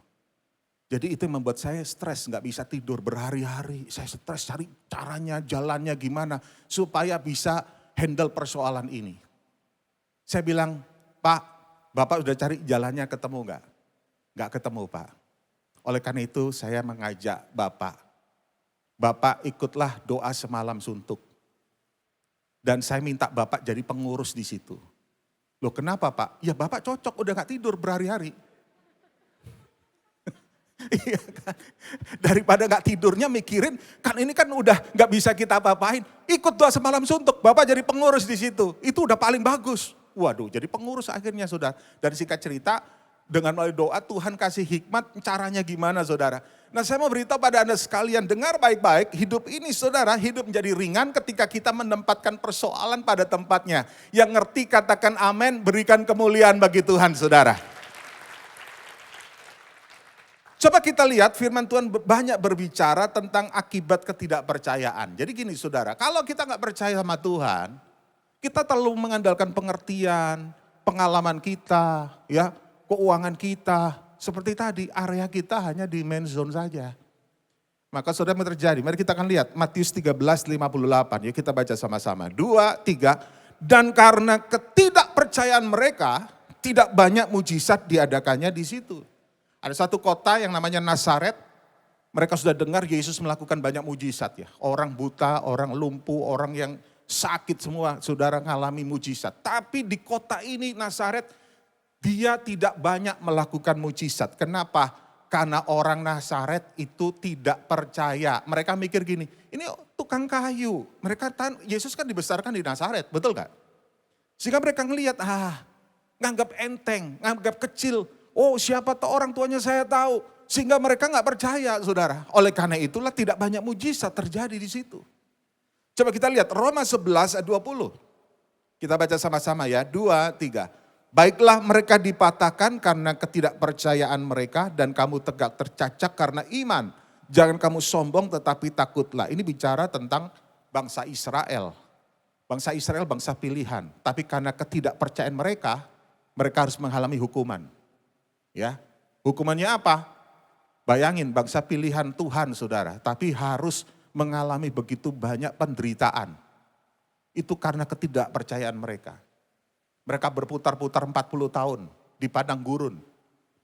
Jadi itu yang membuat saya stres, gak bisa tidur berhari-hari. Saya stres cari caranya, jalannya gimana supaya bisa handle persoalan ini. Saya bilang, Pak, Bapak udah cari jalannya ketemu gak? Gak ketemu Pak. Oleh karena itu saya mengajak Bapak ikutlah doa semalam suntuk. Dan saya minta Bapak jadi pengurus di situ. Loh kenapa Pak? Ya Bapak cocok udah gak tidur berhari-hari. Iya kan? Daripada gak tidurnya mikirin, kan ini kan udah gak bisa kita apa-apain. Ikut doa semalam suntuk, Bapak jadi pengurus di situ. Itu udah paling bagus. Waduh, jadi pengurus akhirnya saudara. Dan singkat cerita, dengan melalui doa Tuhan kasih hikmat caranya gimana saudara. Nah saya mau beritahu pada Anda sekalian, dengar baik-baik, hidup ini saudara, hidup menjadi ringan ketika kita menempatkan persoalan pada tempatnya. Yang ngerti katakan amin, berikan kemuliaan bagi Tuhan saudara. Coba kita lihat firman Tuhan banyak berbicara tentang akibat ketidakpercayaan. Jadi gini saudara, kalau kita gak percaya sama Tuhan, kita terlalu mengandalkan pengertian, pengalaman kita, ya, keuangan kita. Seperti tadi, area kita hanya di main zone saja. Maka saudara yang terjadi, mari kita akan lihat Matius 13:58, ya kita baca sama-sama. 2, 3, dan karena ketidakpercayaan mereka, tidak banyak mujizat diadakannya di situ. Ada satu kota yang namanya Nazaret, mereka sudah dengar Yesus melakukan banyak mujizat ya. Orang buta, orang lumpuh, orang yang sakit semua saudara ngalami mujizat. Tapi di kota ini Nazaret, dia tidak banyak melakukan mujizat. Kenapa? Karena orang Nazaret itu tidak percaya. Mereka mikir gini, ini tukang kayu. Mereka tahu Yesus kan dibesarkan di Nazaret, betul gak? Sehingga mereka ngelihat, nganggap enteng, nganggap kecil. Oh siapa tuh orang tuanya saya tahu. Sehingga mereka gak percaya saudara. Oleh karena itulah tidak banyak mujizat terjadi di situ. Coba kita lihat Roma 11 ayat 20. Kita baca sama-sama ya, 2, 3. Baiklah mereka dipatahkan karena ketidakpercayaan mereka dan kamu tegak tercacak karena iman. Jangan kamu sombong tetapi takutlah. Ini bicara tentang bangsa Israel. Bangsa Israel bangsa pilihan. Tapi karena ketidakpercayaan mereka, mereka harus mengalami hukuman. Ya, hukumannya apa? Bayangin bangsa pilihan Tuhan saudara, tapi harus mengalami begitu banyak penderitaan. Itu karena ketidakpercayaan mereka. Mereka berputar-putar 40 tahun di padang gurun.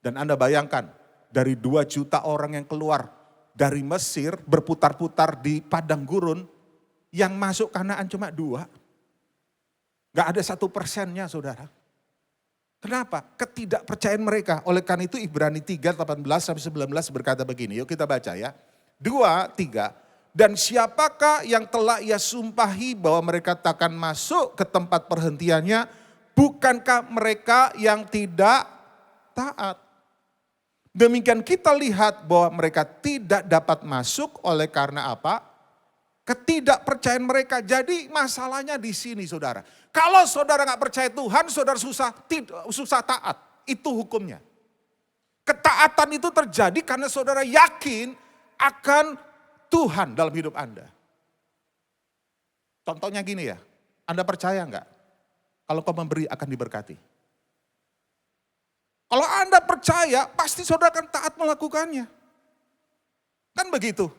Dan Anda bayangkan, dari 2 juta orang yang keluar dari Mesir berputar-putar di padang gurun, yang masuk Kanaan cuma 2. Gak ada 1%-nya saudara. Kenapa? Ketidakpercayaan mereka. Oleh karena itu Ibrani 3:18-19 berkata begini. Yuk kita baca ya. 2, 3. Dan siapakah yang telah ia sumpahi bahwa mereka takkan masuk ke tempat perhentiannya? Bukankah mereka yang tidak taat? Demikian kita lihat bahwa mereka tidak dapat masuk oleh karena apa? Ketidakpercayaan mereka. Jadi masalahnya di sini saudara. Kalau saudara gak percaya Tuhan, saudara susah taat. Itu hukumnya. Ketaatan itu terjadi karena saudara yakin akan Tuhan dalam hidup Anda. Contohnya gini ya, Anda percaya enggak? Kalau kau memberi akan diberkati. Kalau Anda percaya, pasti saudara akan taat melakukannya. Kan begitu.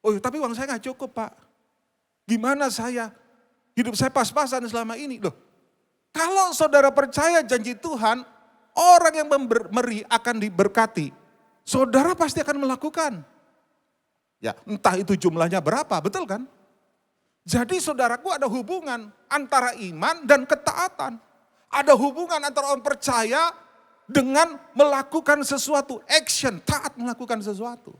Oh tapi uang saya gak cukup Pak. Gimana saya? Hidup saya pas-pasan selama ini. Loh, kalau saudara percaya janji Tuhan, orang yang memberi akan diberkati. Saudara pasti akan melakukan. Ya, entah itu jumlahnya berapa, betul kan? Jadi saudaraku ada hubungan antara iman dan ketaatan. Ada hubungan antara orang percaya dengan melakukan sesuatu, action, taat melakukan sesuatu.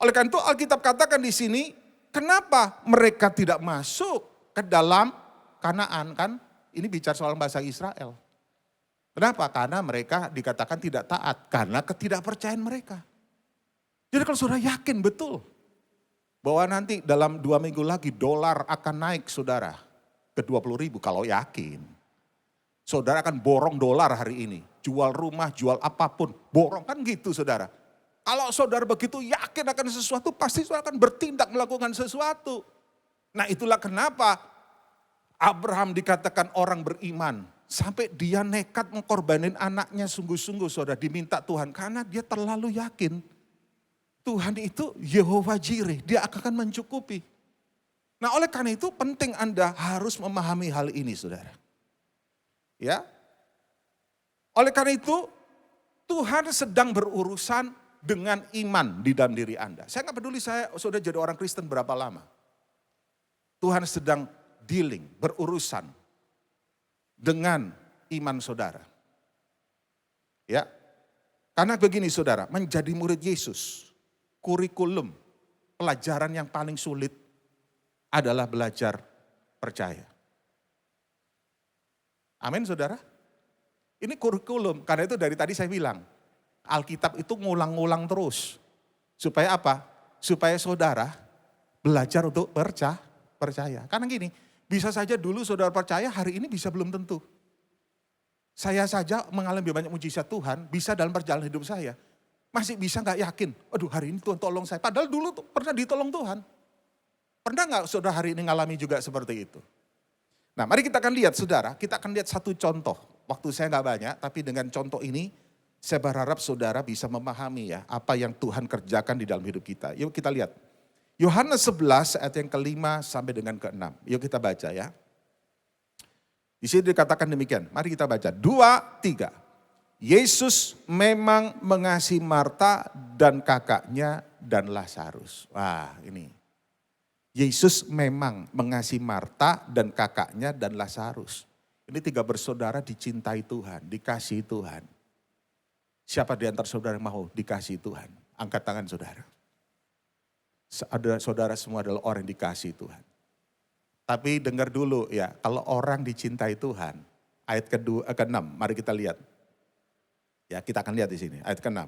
Oleh karena itu Alkitab katakan di sini, kenapa mereka tidak masuk ke dalam Kanaan kan? Ini bicara soal bahasa Israel. Kenapa? Karena mereka dikatakan tidak taat, karena ketidakpercayaan mereka. Jadi kalau saudara yakin betul bahwa nanti dalam 2 minggu lagi dolar akan naik saudara ke 20.000 kalau yakin. Saudara akan borong dolar hari ini, jual rumah, jual apapun, borong kan gitu saudara. Kalau saudara begitu yakin akan sesuatu, pasti saudara akan bertindak melakukan sesuatu. Nah itulah kenapa Abraham dikatakan orang beriman. Sampai dia nekat mengorbanin anaknya sungguh-sungguh saudara, diminta Tuhan. Karena dia terlalu yakin Tuhan itu Yehova Jireh, dia akan mencukupi. Nah oleh karena itu penting Anda harus memahami hal ini saudara. Ya, oleh karena itu Tuhan sedang berurusan dengan iman di dalam diri Anda. Saya nggak peduli saya sudah jadi orang Kristen berapa lama. Tuhan sedang berurusan dengan iman saudara. Ya, karena begini saudara, menjadi murid Yesus, kurikulum, pelajaran yang paling sulit adalah belajar percaya. Amin saudara. Ini kurikulum, karena itu dari tadi saya bilang, Alkitab itu ngulang-ngulang terus. Supaya apa? Supaya saudara belajar untuk percaya. Karena gini, bisa saja dulu saudara percaya, hari ini bisa belum tentu. Saya saja mengalami banyak mujizat Tuhan, bisa dalam perjalanan hidup saya. Masih bisa gak yakin, aduh hari ini Tuhan tolong saya. Padahal dulu pernah ditolong Tuhan. Pernah gak saudara hari ini ngalami juga seperti itu? Nah mari kita akan lihat saudara, kita akan lihat satu contoh. Waktu saya gak banyak, tapi dengan contoh ini saya berharap saudara bisa memahami ya apa yang Tuhan kerjakan di dalam hidup kita. Yuk kita lihat. Yohanes 11 ayat yang ke-5 sampai dengan ke-6. Yuk kita baca ya. Di sini dikatakan demikian. Mari kita baca. 2, 3. Yesus memang mengasihi Marta dan kakaknya dan Lazarus. Wah ini. Yesus memang mengasihi Marta dan kakaknya dan Lazarus. Ini 3 bersaudara dicintai Tuhan, dikasihi Tuhan. Siapa di antara saudara yang mau dikasihi Tuhan? Angkat tangan saudara. Saudara semua adalah orang yang dikasihi Tuhan. Tapi dengar dulu ya, kalau orang dicintai Tuhan, ayat ke-6, mari kita lihat. Ya kita akan lihat di sini, ayat ke-6.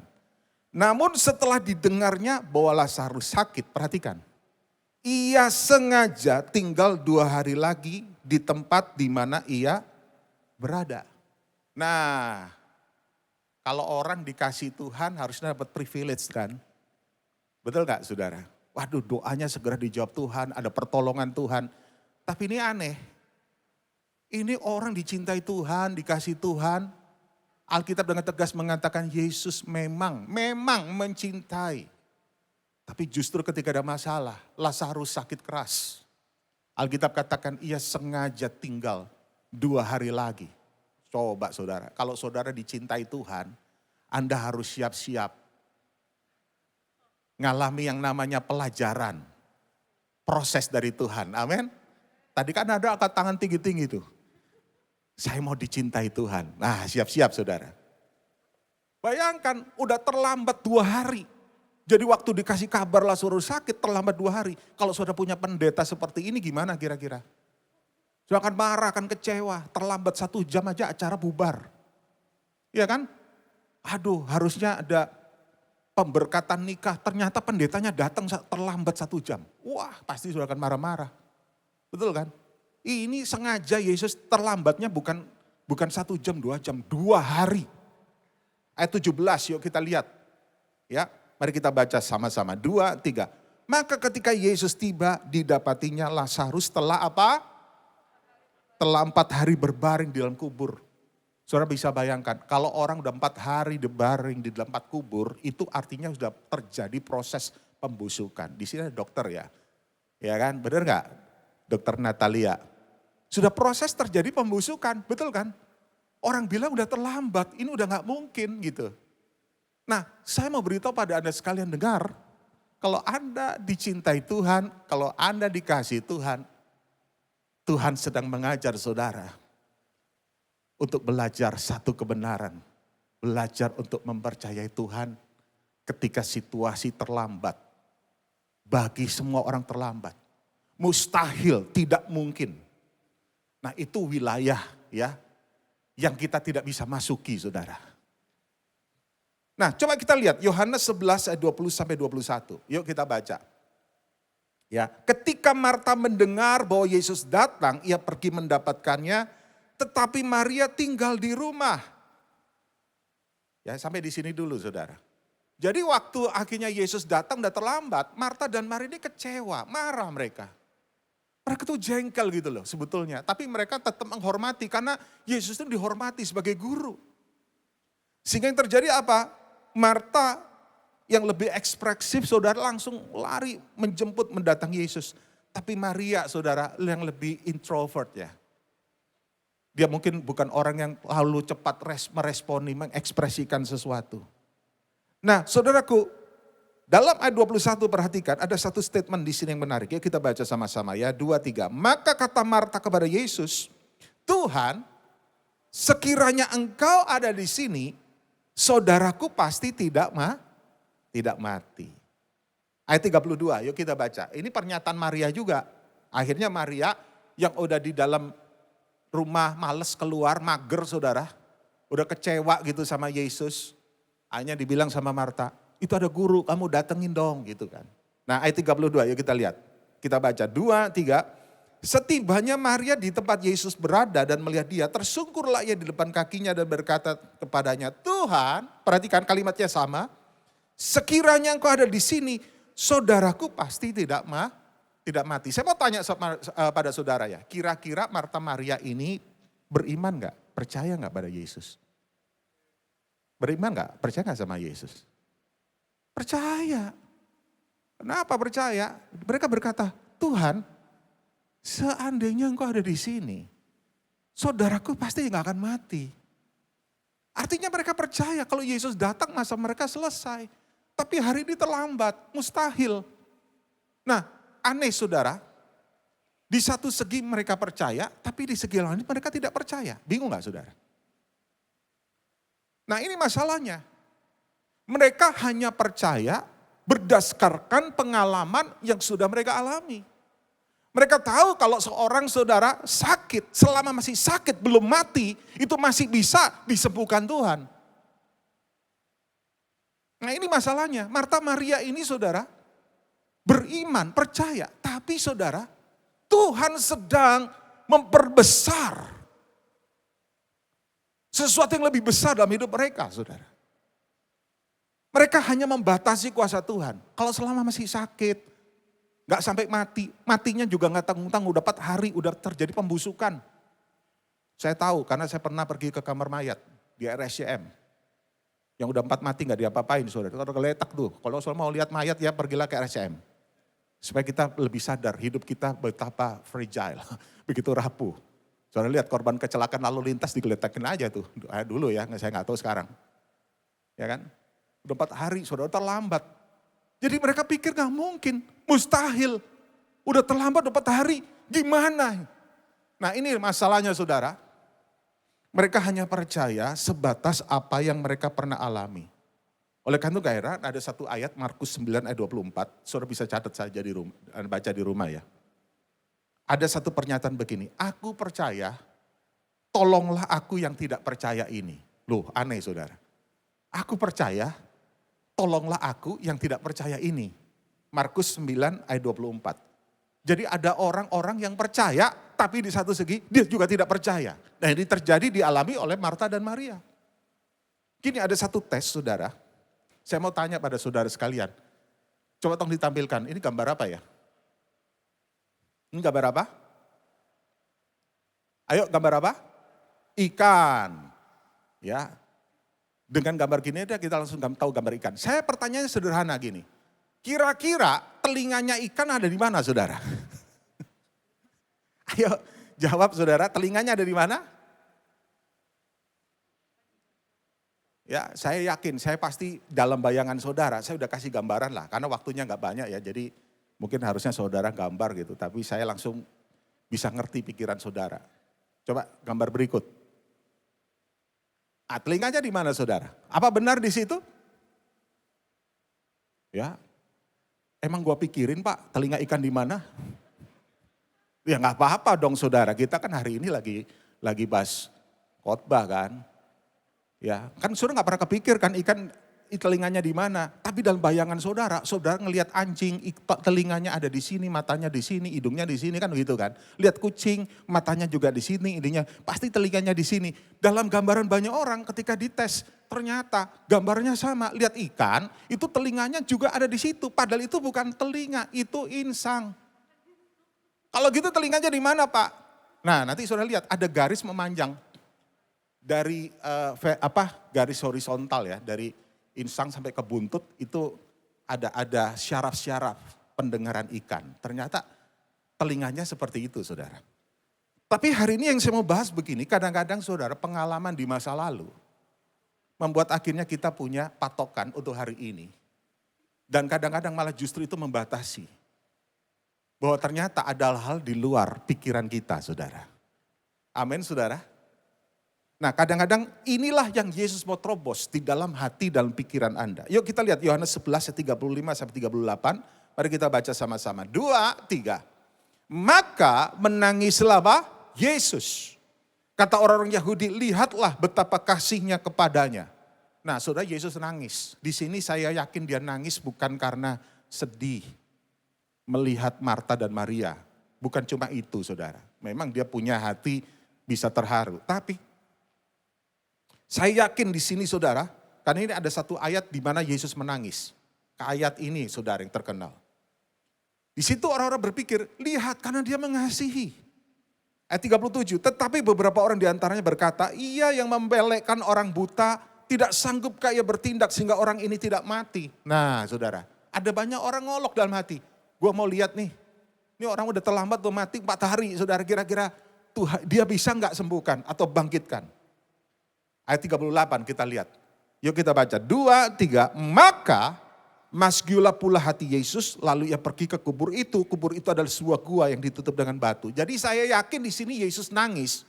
Namun setelah didengarnya bahwa Lazarus sakit, perhatikan. Ia sengaja tinggal 2 hari lagi di tempat di mana ia berada. Nah, kalau orang dikasih Tuhan harusnya dapat privilege kan? Betul gak saudara? Waduh doanya segera dijawab Tuhan, ada pertolongan Tuhan. Tapi ini aneh. Ini orang dicintai Tuhan, dikasih Tuhan. Alkitab dengan tegas mengatakan Yesus memang mencintai. Tapi justru ketika ada masalah, Lazarus sakit keras. Alkitab katakan ia sengaja tinggal 2 hari lagi. Coba saudara, kalau saudara dicintai Tuhan, Anda harus siap-siap. Ngalami yang namanya pelajaran. Proses dari Tuhan, amin. Tadi kan ada angkat tangan tinggi-tinggi tuh. Saya mau dicintai Tuhan. Nah siap-siap saudara. Bayangkan udah terlambat 2 hari. Jadi waktu dikasih kabar Lazarus sakit terlambat 2 hari. Kalau saudara punya pendeta seperti ini gimana kira-kira? Saudara akan marah, akan kecewa. Terlambat 1 jam aja acara bubar. Iya kan? Aduh harusnya ada pemberkatan nikah. Ternyata pendetanya datang terlambat 1 jam. Wah pasti saudara akan marah-marah. Betul kan? Ini sengaja Yesus terlambatnya bukan 1 jam, 2 jam, 2 hari. Ayat 17 yuk kita lihat. Ya, mari kita baca sama-sama. 2, 3. Maka ketika Yesus tiba, didapatinya Lazarus telah apa? Telah 4 hari berbaring di dalam kubur. Saudara bisa bayangkan, kalau orang udah 4 hari berbaring di dalam 4 kubur, itu artinya sudah terjadi proses pembusukan. Di sini ada dokter ya. Ya kan, benar nggak? Dokter Natalia. Sudah proses terjadi pembusukan, betul kan? Orang bilang udah terlambat, ini udah nggak mungkin gitu. Nah, saya mau beritahu pada Anda sekalian dengar, kalau Anda dicintai Tuhan, kalau Anda dikasihi Tuhan, Tuhan sedang mengajar saudara untuk belajar satu kebenaran. Belajar untuk mempercayai Tuhan ketika situasi terlambat. Bagi semua orang terlambat. Mustahil, tidak mungkin. Nah itu wilayah ya yang kita tidak bisa masuki saudara. Nah coba kita lihat Yohanes 11 ayat 20 sampai 21. Yuk kita baca. Ya, ketika Marta mendengar bahwa Yesus datang, ia pergi mendapatkannya, tetapi Maria tinggal di rumah. Ya, sampai di sini dulu saudara. Jadi waktu akhirnya Yesus datang udah terlambat, Marta dan Maria ini kecewa, marah mereka. Mereka tuh jengkel gitu loh sebetulnya. Tapi mereka tetap menghormati karena Yesus itu dihormati sebagai guru. Sehingga yang terjadi apa? Marta yang lebih ekspresif saudara langsung lari menjemput mendatangi Yesus. Tapi Maria saudara yang lebih introvert ya. Dia mungkin bukan orang yang lalu cepat meresponi, mengekspresikan sesuatu. Nah saudaraku, dalam ayat 21 perhatikan ada satu statement di sini yang menarik ya, kita baca sama-sama ya, 2, 3. Maka kata Marta kepada Yesus, Tuhan, sekiranya engkau ada di sini, saudaraku pasti tidak mati. Ayat 32, yuk kita baca. Ini pernyataan Maria juga. Akhirnya Maria yang udah di dalam rumah males keluar, mager saudara. Udah kecewa gitu sama Yesus. Hanya dibilang sama Marta, itu ada guru, kamu datengin dong gitu kan. Nah ayat 32 yuk kita lihat. Kita baca 2, 3. Setibanya Maria di tempat Yesus berada dan melihat dia, tersungkurlah ia di depan kakinya dan berkata kepadanya, Tuhan, perhatikan kalimatnya sama, sekiranya engkau ada di sini, saudaraku pasti tidak mati. Saya mau tanya pada saudara ya, kira-kira Marta Maria ini beriman gak? Percaya gak pada Yesus? Beriman gak? Percaya gak sama Yesus? Percaya. Kenapa percaya? Mereka berkata, Tuhan, seandainya engkau ada di sini, saudaraku pasti gak akan mati. Artinya mereka percaya kalau Yesus datang masa mereka selesai. Tapi hari ini terlambat, mustahil. Nah aneh saudara, di satu segi mereka percaya, tapi di segi lain mereka tidak percaya. Bingung gak saudara? Nah ini masalahnya. Mereka hanya percaya berdasarkan pengalaman yang sudah mereka alami. Mereka tahu kalau seorang saudara sakit, selama masih sakit belum mati, itu masih bisa disembuhkan Tuhan. Nah ini masalahnya, Marta Maria ini saudara beriman, percaya. Tapi saudara, Tuhan sedang memperbesar sesuatu yang lebih besar dalam hidup mereka saudara. Mereka hanya membatasi kuasa Tuhan. Kalau selama masih sakit, gak sampai mati. Matinya juga gak tanggung-tanggung, udah 4 hari udah terjadi pembusukan. Saya tahu karena saya pernah pergi ke kamar mayat di RSCM. Yang udah 4 mati gak diapa-apain saudara. Kalau geletak tuh, kalau saudara mau lihat mayat ya pergilah ke RSCM. Supaya kita lebih sadar hidup kita betapa fragile, begitu rapuh. Saudara lihat korban kecelakaan lalu lintas digeletakin aja tuh. Dulu ya, saya gak tahu sekarang. Ya kan? Udah 4 hari, saudara terlambat. Jadi mereka pikir gak mungkin, mustahil. Udah terlambat udah 4 hari, gimana? Nah ini masalahnya saudara. Mereka hanya percaya sebatas apa yang mereka pernah alami. Oleh karena itu gak heran ada satu ayat Markus 9 ayat 24. Saudara bisa catat saja di rumah, baca di rumah ya. Ada satu pernyataan begini, aku percaya, tolonglah aku yang tidak percaya ini. Loh aneh saudara. Aku percaya, tolonglah aku yang tidak percaya ini. Markus 9 ayat 24. Jadi ada orang-orang yang percaya, tapi di satu segi dia juga tidak percaya. Nah ini terjadi dialami oleh Marta dan Maria. Gini, ada satu tes saudara. Saya mau tanya pada saudara sekalian. Coba tolong ditampilkan, ini gambar apa ya? Ini gambar apa? Ayo, gambar apa? Ikan. Ya. Dengan gambar gini aja kita langsung tahu gambar ikan. Saya pertanyaannya sederhana gini. Kira-kira telinganya ikan ada di mana, saudara? Ayo jawab, saudara, telinganya ada di mana? Ya, saya yakin, saya pasti dalam bayangan saudara, saya udah kasih gambaran lah. Karena waktunya nggak banyak ya, jadi mungkin harusnya saudara gambar gitu. Tapi saya langsung bisa ngerti pikiran saudara. Coba gambar berikut. Telinganya di mana, saudara? Apa benar di situ? Ya, emang gua pikirin, Pak, telinga ikan di mana? Ya nggak apa-apa dong, saudara. Kita kan hari ini lagi bahas khotbah kan. Ya, kan saudara nggak pernah kepikir kan ikan telinganya di mana. Tapi dalam bayangan saudara, saudara ngelihat anjing, telinganya ada di sini, matanya di sini, hidungnya di sini kan begitu kan. Lihat kucing, matanya juga di sini, hidungnya pasti telinganya di sini. Dalam gambaran banyak orang ketika dites, ternyata gambarnya sama. Lihat ikan, itu telinganya juga ada di situ. Padahal itu bukan telinga, itu insang. Kalau gitu telinganya di mana, Pak? Nah, nanti saudara lihat ada garis memanjang dari garis horizontal ya, dari insang sampai ke buntut itu ada syaraf-syaraf pendengaran ikan. Ternyata telinganya seperti itu, saudara. Tapi hari ini yang saya mau bahas begini, kadang-kadang saudara pengalaman di masa lalu membuat akhirnya kita punya patokan untuk hari ini. Dan kadang-kadang malah justru itu membatasi. Bahwa ternyata ada hal di luar pikiran kita, saudara. Amin, saudara. Nah, kadang-kadang inilah yang Yesus mau terobos di dalam hati, dalam pikiran Anda. Yuk kita lihat Yohanes 11 ayat 35 sampai 38. Mari kita baca sama-sama. 2, 3. Maka menangislah Yesus. Kata orang-orang Yahudi, lihatlah betapa kasihnya kepadanya. Nah, saudara, Yesus nangis. Di sini saya yakin dia nangis bukan karena sedih melihat Marta dan Maria. Bukan cuma itu, saudara. Memang dia punya hati bisa terharu. Tapi saya yakin di sini, saudara, karena ini ada satu ayat di mana Yesus menangis. Ayat ini, saudara, yang terkenal. Di situ orang-orang berpikir, lihat karena dia mengasihi. Ayat 37, tetapi beberapa orang diantaranya berkata, ia yang membelekkan orang buta, tidak sanggupkah ia bertindak sehingga orang ini tidak mati. Nah, saudara, ada banyak orang ngolok dalam hati. Gua mau lihat nih, ini orang udah terlambat tuh mati 4 hari, saudara, kira-kira dia bisa nggak sembuhkan atau bangkitkan. Ayat 38 kita lihat. Yuk kita baca. 2, 3. Maka masgiulah pula hati Yesus lalu ia pergi ke kubur itu. Kubur itu adalah sebuah gua yang ditutup dengan batu. Jadi saya yakin di sini Yesus nangis.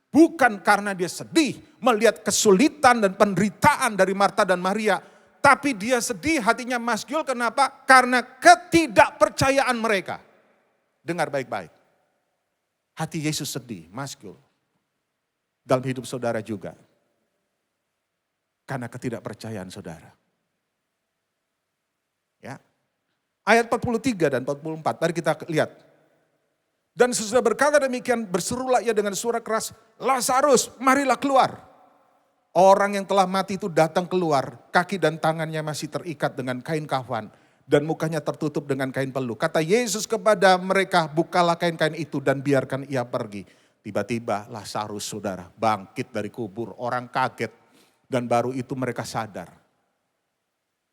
Bukan karena dia sedih melihat kesulitan dan penderitaan dari Marta dan Maria. Tapi dia sedih hatinya masgiul kenapa? Karena ketidakpercayaan mereka. Dengar baik-baik. Hati Yesus sedih, masgiul. Dalam hidup saudara juga. Karena ketidakpercayaan saudara. Ya. Ayat 43 dan 44, mari kita lihat. Dan sesudah berkata demikian, berserulah ia dengan suara keras, Lazarus, marilah keluar. Orang yang telah mati itu datang keluar, kaki dan tangannya masih terikat dengan kain kafan, dan mukanya tertutup dengan kain peluh. Kata Yesus kepada mereka, bukalah kain-kain itu dan biarkan ia pergi. Tiba-tiba Lazarus, saudara, bangkit dari kubur, orang kaget. Dan baru itu mereka sadar.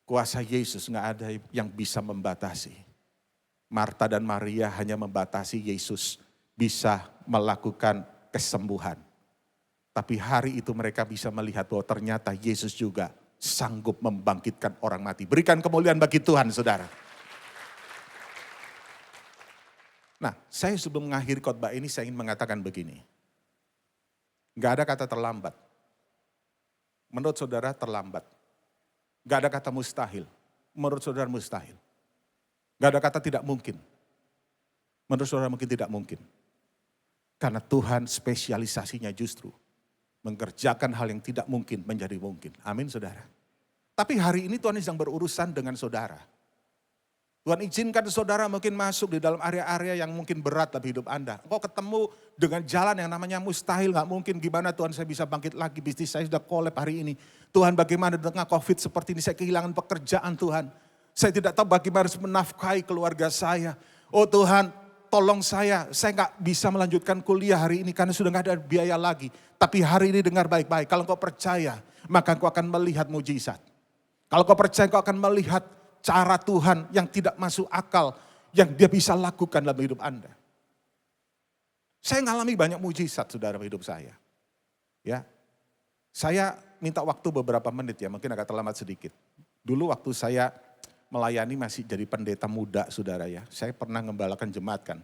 Kuasa Yesus gak ada yang bisa membatasi. Marta dan Maria hanya membatasi Yesus bisa melakukan kesembuhan. Tapi hari itu mereka bisa melihat bahwa ternyata Yesus juga sanggup membangkitkan orang mati. Berikan kemuliaan bagi Tuhan, saudara. Nah, saya sebelum mengakhiri khotbah ini saya ingin mengatakan begini. Gak ada kata terlambat. Menurut saudara terlambat. Gak ada kata mustahil. Menurut saudara mustahil. Gak ada kata tidak mungkin. Menurut saudara mungkin tidak mungkin. Karena Tuhan spesialisasinya justru mengerjakan hal yang tidak mungkin menjadi mungkin. Amin, saudara. Tapi hari ini Tuhan sedang berurusan dengan saudara. Tuhan izinkan saudara mungkin masuk di dalam area-area yang mungkin berat dalam hidup Anda. Engkau ketemu dengan jalan yang namanya mustahil, gak mungkin. Gimana Tuhan saya bisa bangkit lagi, bisnis saya sudah collab hari ini. Tuhan bagaimana dengan COVID seperti ini, saya kehilangan pekerjaan Tuhan. Saya tidak tahu bagaimana harus menafkahi keluarga saya. Oh Tuhan, tolong saya gak bisa melanjutkan kuliah hari ini karena sudah gak ada biaya lagi. Tapi hari ini dengar baik-baik, kalau engkau percaya, maka engkau akan melihat mujizat. Kalau engkau percaya, engkau akan melihat cara Tuhan yang tidak masuk akal, yang dia bisa lakukan dalam hidup Anda. Saya mengalami banyak mujizat saudara dalam hidup saya. Ya, saya minta waktu beberapa menit ya, mungkin agak terlambat sedikit. Dulu waktu saya melayani masih jadi pendeta muda saudara ya, saya pernah ngembalakan jemaat kan.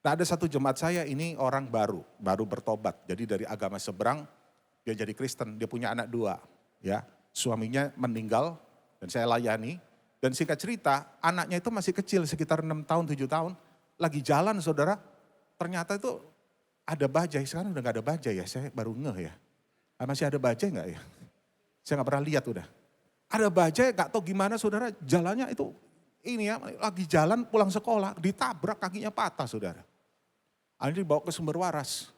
Nah ada satu jemaat saya ini orang baru bertobat. Jadi dari agama seberang, dia jadi Kristen, dia punya anak 2. Ya, suaminya meninggal dan saya layani. Dan singkat cerita, anaknya itu masih kecil, sekitar 6 tahun, 7 tahun. Lagi jalan saudara, ternyata itu ada bajai. Sekarang udah gak ada bajai ya, saya baru ngeh ya. Masih ada bajai gak ya? Saya gak pernah lihat udah. Ada bajai, gak tahu gimana saudara, jalannya itu ini ya, lagi jalan pulang sekolah, ditabrak kakinya patah saudara. Akhirnya dibawa ke Sumber Waras.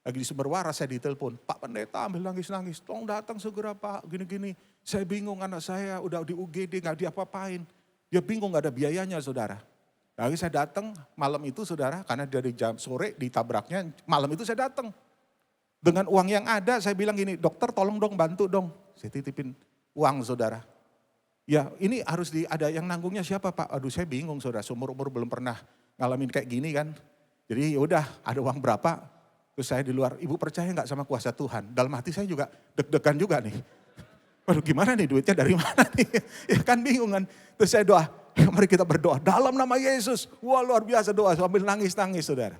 Lagi di Sumber Waras saya ditelepon, Pak Pendeta ambil nangis-nangis, tolong datang segera Pak, gini-gini. Saya bingung anak saya udah di UGD gak diapa-apain. Dia bingung gak ada biayanya saudara. Lagi saya datang malam itu saudara, karena dari jam sore ditabraknya, malam itu saya datang. Dengan uang yang ada saya bilang gini, dokter tolong dong bantu dong. Saya titipin uang saudara. Ya ini harus ada yang nanggungnya siapa Pak? Aduh saya bingung saudara, seumur-umur belum pernah ngalamin kayak gini kan. Jadi yaudah ada uang berapa, terus saya di luar, ibu percaya gak sama kuasa Tuhan? Dalam hati saya juga deg-degan juga nih. Waduh gimana nih duitnya dari mana nih? Ya kan bingung kan. Terus saya doa, mari kita berdoa dalam nama Yesus. Wah luar biasa doa sambil nangis-nangis saudara.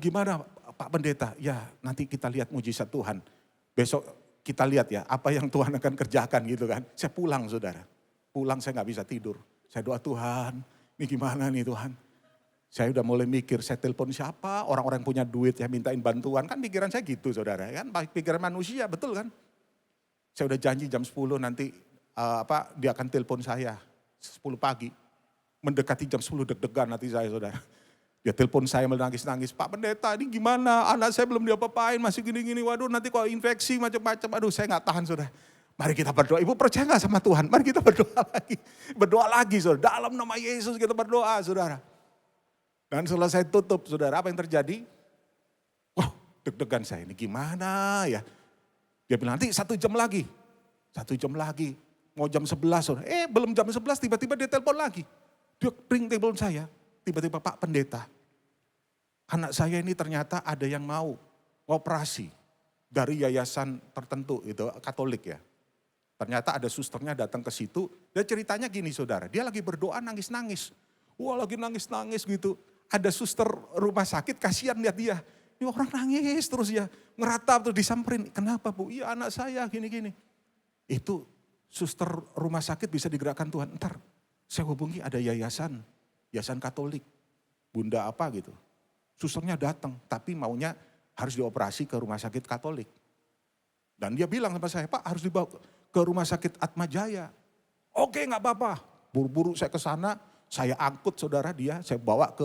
Gimana Pak Pendeta? Ya nanti kita lihat mujizat Tuhan. Besok kita lihat ya apa yang Tuhan akan kerjakan gitu kan. Saya pulang saudara. Pulang saya gak bisa tidur. Saya doa Tuhan, ini gimana nih Tuhan. Saya udah mulai mikir, saya telepon siapa, orang-orang yang punya duit ya mintain bantuan. Kan pikiran saya gitu saudara, kan pikiran manusia betul kan. Saya udah janji jam 10 nanti dia akan telepon saya 10 pagi. Mendekati jam 10 deg-degan nanti saya saudara. Dia telepon saya menangis-nangis, Pak Pendeta ini gimana, anak saya belum diapa-apain, masih gini-gini, waduh nanti kalau infeksi macam-macam, aduh saya gak tahan saudara. Mari kita berdoa, ibu percaya gak sama Tuhan? Mari kita berdoa lagi. Berdoa lagi saudara, dalam nama Yesus kita berdoa saudara. Dan setelah saya tutup saudara, apa yang terjadi? Wah deg-degan saya, ini gimana ya. Dia bilang nanti 1 jam lagi. 1 jam lagi. Mau jam 11. Saudara. Belum jam 11 tiba-tiba dia telepon lagi. Dia ring telepon saya. Tiba-tiba Pak Pendeta. Anak saya ini ternyata ada yang mau operasi. Dari yayasan tertentu itu Katolik ya. Ternyata ada susternya datang ke situ. Dan ceritanya gini saudara. Dia lagi berdoa nangis-nangis. Wah lagi nangis-nangis gitu. Ada suster rumah sakit kasihan lihat dia. Ini orang nangis terus ya, ngeratap terus disamperin. Kenapa Bu? Iya anak saya gini-gini. Itu suster rumah sakit bisa digerakkan Tuhan. Ntar saya hubungi ada yayasan Katolik. Bunda apa gitu. Susternya datang tapi maunya harus dioperasi ke rumah sakit Katolik. Dan dia bilang sama saya, Pak harus dibawa ke rumah sakit Atmajaya. Oke gak apa-apa. Buru-buru saya ke sana, saya angkut saudara dia, saya bawa ke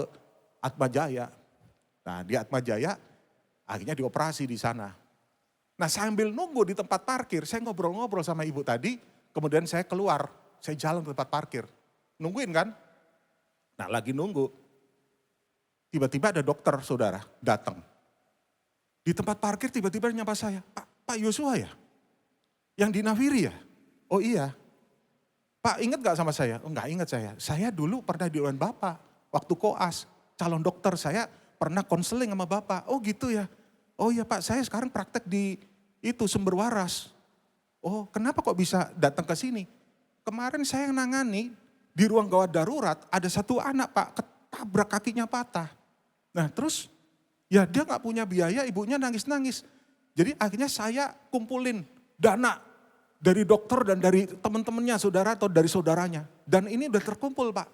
Atmajaya. Nah di Atmajaya akhirnya dioperasi di sana. Nah sambil nunggu di tempat parkir, saya ngobrol-ngobrol sama ibu tadi, kemudian saya keluar, saya jalan ke tempat parkir. Nungguin kan? Nah lagi nunggu, tiba-tiba ada dokter saudara datang. Di tempat parkir tiba-tiba nyapa saya, Pak Yosua ya? Yang di Naviri ya? Oh iya. Pak ingat gak sama saya? Oh, gak ingat saya. Saya dulu pernah di UN Bapak, waktu koas, calon dokter saya pernah konseling sama Bapak. Oh gitu ya. Oh iya Pak, saya sekarang praktek di itu Sumber Waras. Oh kenapa kok bisa datang ke sini? Kemarin saya nangani di ruang gawat darurat ada satu anak Pak ketabrak kakinya patah. Nah terus ya dia gak punya biaya, ibunya nangis-nangis. Jadi akhirnya saya kumpulin dana dari dokter dan dari teman-temannya saudara atau dari saudaranya. Dan ini udah terkumpul Pak.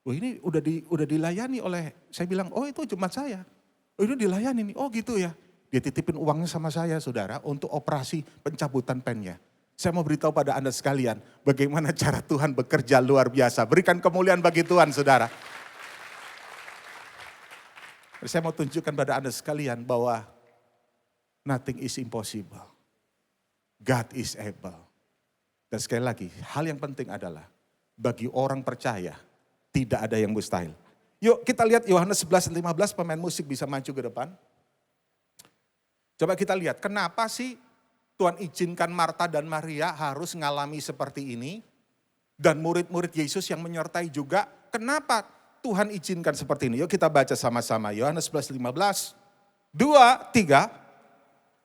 Oh ini udah dilayani oleh, saya bilang, oh itu jemaat saya. Oh ini dilayani nih, oh gitu ya. Dia titipin uangnya sama saya saudara untuk operasi pencabutan pennya. Saya mau beritahu pada Anda sekalian, bagaimana cara Tuhan bekerja luar biasa. Berikan kemuliaan bagi Tuhan, saudara. Saya mau tunjukkan pada Anda sekalian bahwa nothing is impossible. God is able. Dan sekali lagi, hal yang penting adalah bagi orang percaya tidak ada yang mustahil. Yuk kita lihat Yohanes 11:15, pemain musik bisa maju ke depan. Coba kita lihat, kenapa sih Tuhan izinkan Marta dan Maria harus mengalami seperti ini. Dan murid-murid Yesus yang menyertai juga, kenapa Tuhan izinkan seperti ini. Yuk kita baca sama-sama, Yohanes 11:15, 2, 3.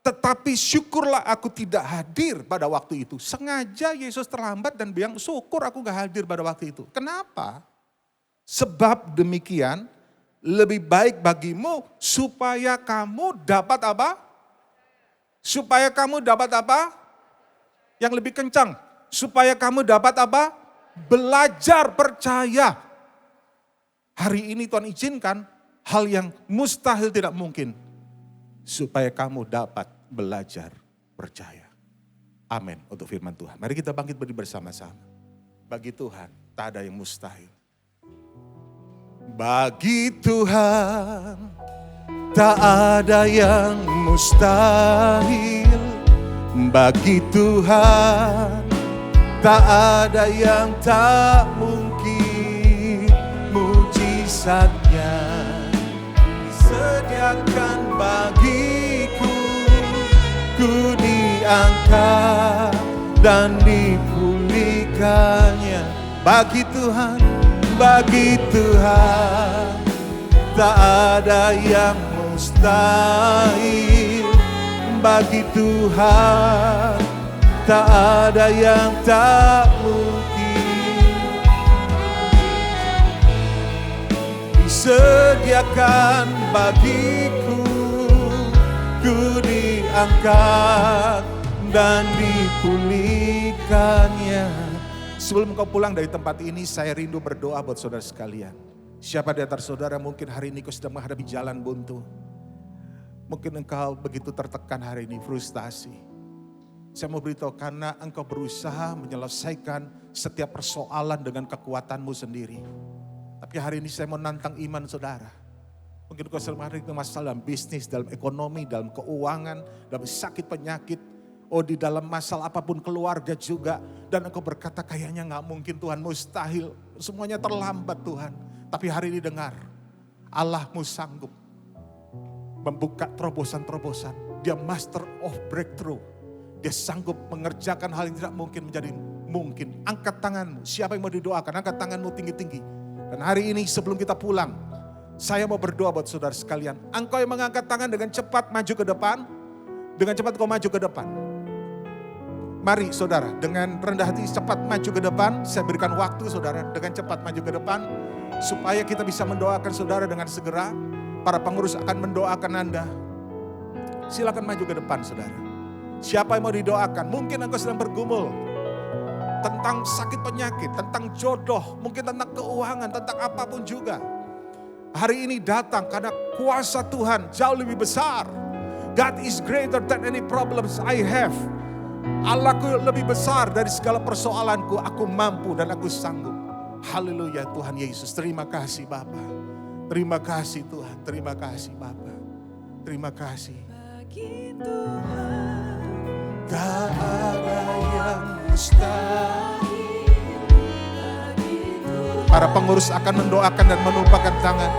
Tetapi syukurlah aku tidak hadir pada waktu itu. Sengaja Yesus terlambat dan bilang, syukur aku gak hadir pada waktu itu. Kenapa? Sebab demikian lebih baik bagimu supaya kamu dapat apa? Supaya kamu dapat apa? Yang lebih kencang. Supaya kamu dapat apa? Belajar percaya. Hari ini Tuhan izinkan hal yang mustahil tidak mungkin. Supaya kamu dapat belajar percaya. Amin untuk firman Tuhan. Mari kita bangkit berdiri bersama-sama. Bagi Tuhan tak ada yang mustahil. Bagi Tuhan tak ada yang mustahil. Bagi Tuhan tak ada yang tak mungkin. Mujizatnya disediakan bagiku. Ku diangkat dan dipulihkannya. Bagi Tuhan tak ada yang mustahil. Bagi Tuhan tak ada yang tak mungkin. Disediakan bagiku, ku diangkat dan dipulihkannya. Sebelum kau pulang dari tempat ini, saya rindu berdoa buat saudara sekalian. Siapa di antara saudara mungkin hari ini kau sedang menghadapi jalan buntu. Mungkin engkau begitu tertekan hari ini, frustasi. Saya mau beritahu, karena engkau berusaha menyelesaikan setiap persoalan dengan kekuatanmu sendiri. Tapi hari ini saya mau nantang iman saudara. Mungkin kau sedang menghadapi masalah dalam bisnis, dalam ekonomi, dalam keuangan, dalam sakit penyakit. Oh, di dalam masalah apapun, keluarga juga. Dan engkau berkata kayaknya gak mungkin Tuhan, mustahil. Semuanya terlambat Tuhan. Tapi hari ini dengar, Allahmu sanggup membuka terobosan-terobosan. Dia master of breakthrough. Dia sanggup mengerjakan hal yang tidak mungkin menjadi mungkin. Angkat tanganmu, siapa yang mau didoakan, angkat tanganmu tinggi-tinggi. Dan hari ini sebelum kita pulang, saya mau berdoa buat saudara sekalian. Engkau yang mengangkat tangan dengan cepat maju ke depan. Dengan cepat kau maju ke depan. Mari saudara, dengan rendah hati cepat maju ke depan. Saya berikan waktu saudara, dengan cepat maju ke depan. Supaya kita bisa mendoakan saudara dengan segera. Para pengurus akan mendoakan Anda. Silakan maju ke depan saudara. Siapa yang mau didoakan? Mungkin engkau sedang bergumul tentang sakit penyakit, tentang jodoh, mungkin tentang keuangan, tentang apapun juga. Hari ini datang karena kuasa Tuhan jauh lebih besar. God is greater than any problems I have. Allahku lebih besar dari segala persoalanku. Aku mampu dan aku sanggup. Haleluya Tuhan Yesus. Terima kasih Bapa. Terima kasih Tuhan. Terima kasih Bapa. Terima kasih. Bagi Tuhan Tak ada yang mustahil. Para pengurus akan mendoakan dan menumpahkan tangan.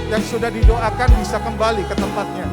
Yang sudah didoakan bisa kembali ke tempatnya.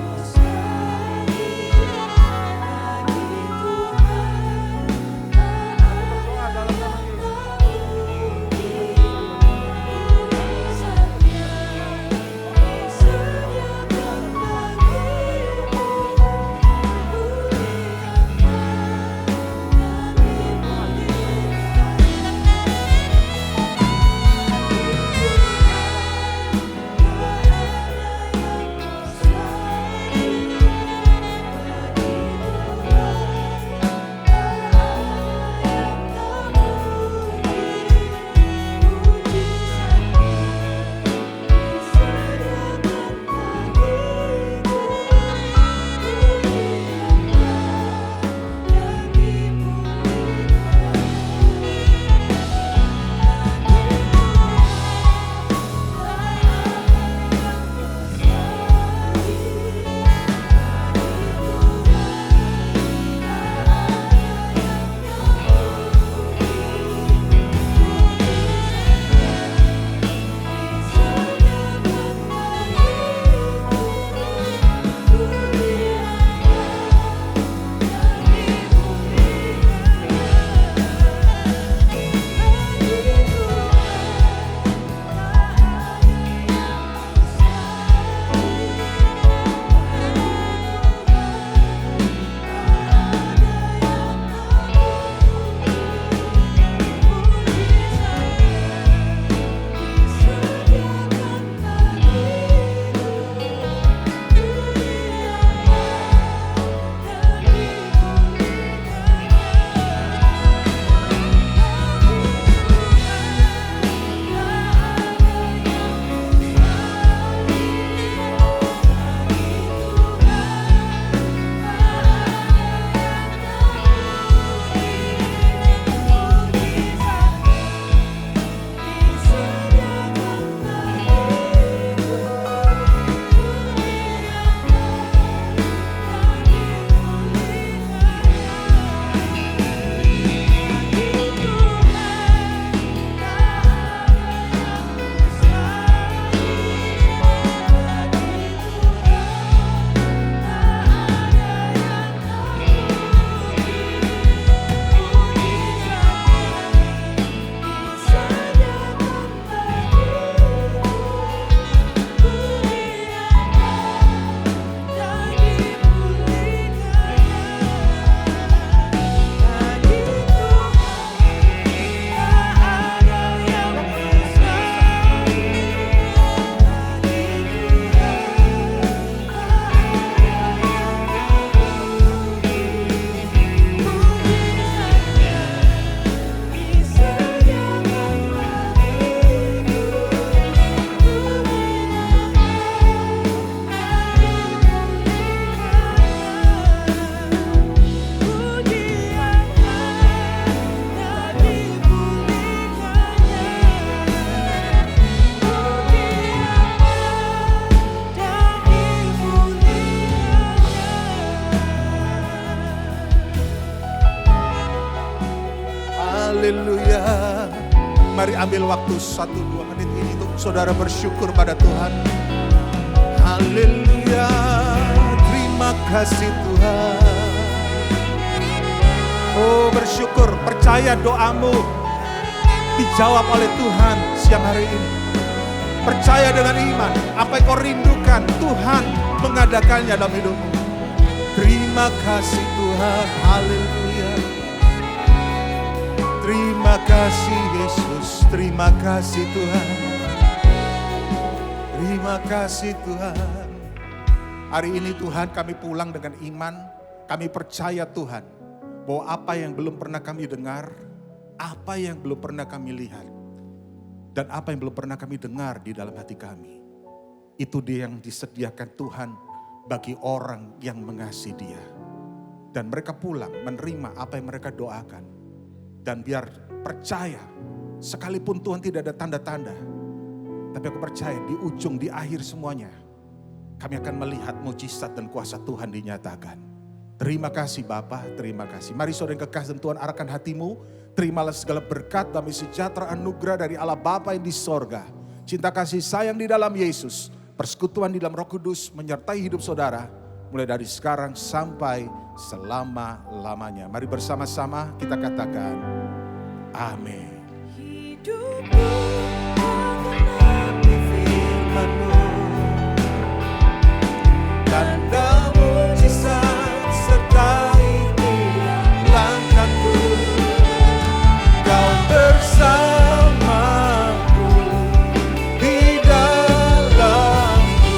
Haleluya. Mari ambil waktu 1-2 menit ini untuk saudara bersyukur pada Tuhan. Haleluya. Terima kasih Tuhan. Oh, bersyukur, percaya doamu dijawab oleh Tuhan siang hari ini. Percaya dengan iman, apa yang kau rindukan Tuhan mengadakannya dalam hidupmu. Terima kasih Tuhan, haleluya. Terima kasih Yesus, terima kasih Tuhan. Terima kasih Tuhan. Hari ini Tuhan kami pulang dengan iman, kami percaya Tuhan bahwa apa yang belum pernah kami dengar, apa yang belum pernah kami lihat, dan apa yang belum pernah kami dengar di dalam hati kami, itu dia yang disediakan Tuhan bagi orang yang mengasihi Dia. Dan mereka pulang menerima apa yang mereka doakan. Dan biar percaya, sekalipun Tuhan tidak ada tanda-tanda, tapi aku percaya di ujung, di akhir semuanya, kami akan melihat mujizat dan kuasa Tuhan dinyatakan. Terima kasih Bapa, terima kasih. Mari saudara yang kekasih dan Tuhan, arahkan hatimu. Terimalah segala berkat, damai sejahtera, anugerah dari Allah Bapa yang di sorga. Cinta kasih sayang di dalam Yesus. Persekutuan di dalam Roh Kudus menyertai hidup saudara. Mulai dari sekarang sampai selama-lamanya. Mari bersama-sama kita katakan amin. Hidupku mengenapi firman-Mu, Tanda mujizat sertai tiap langkahku. Kau bersamaku di dalamku,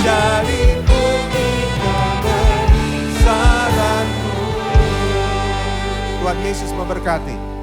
jadi bukti kebesaran-Mu. Tuhan Yesus memberkati.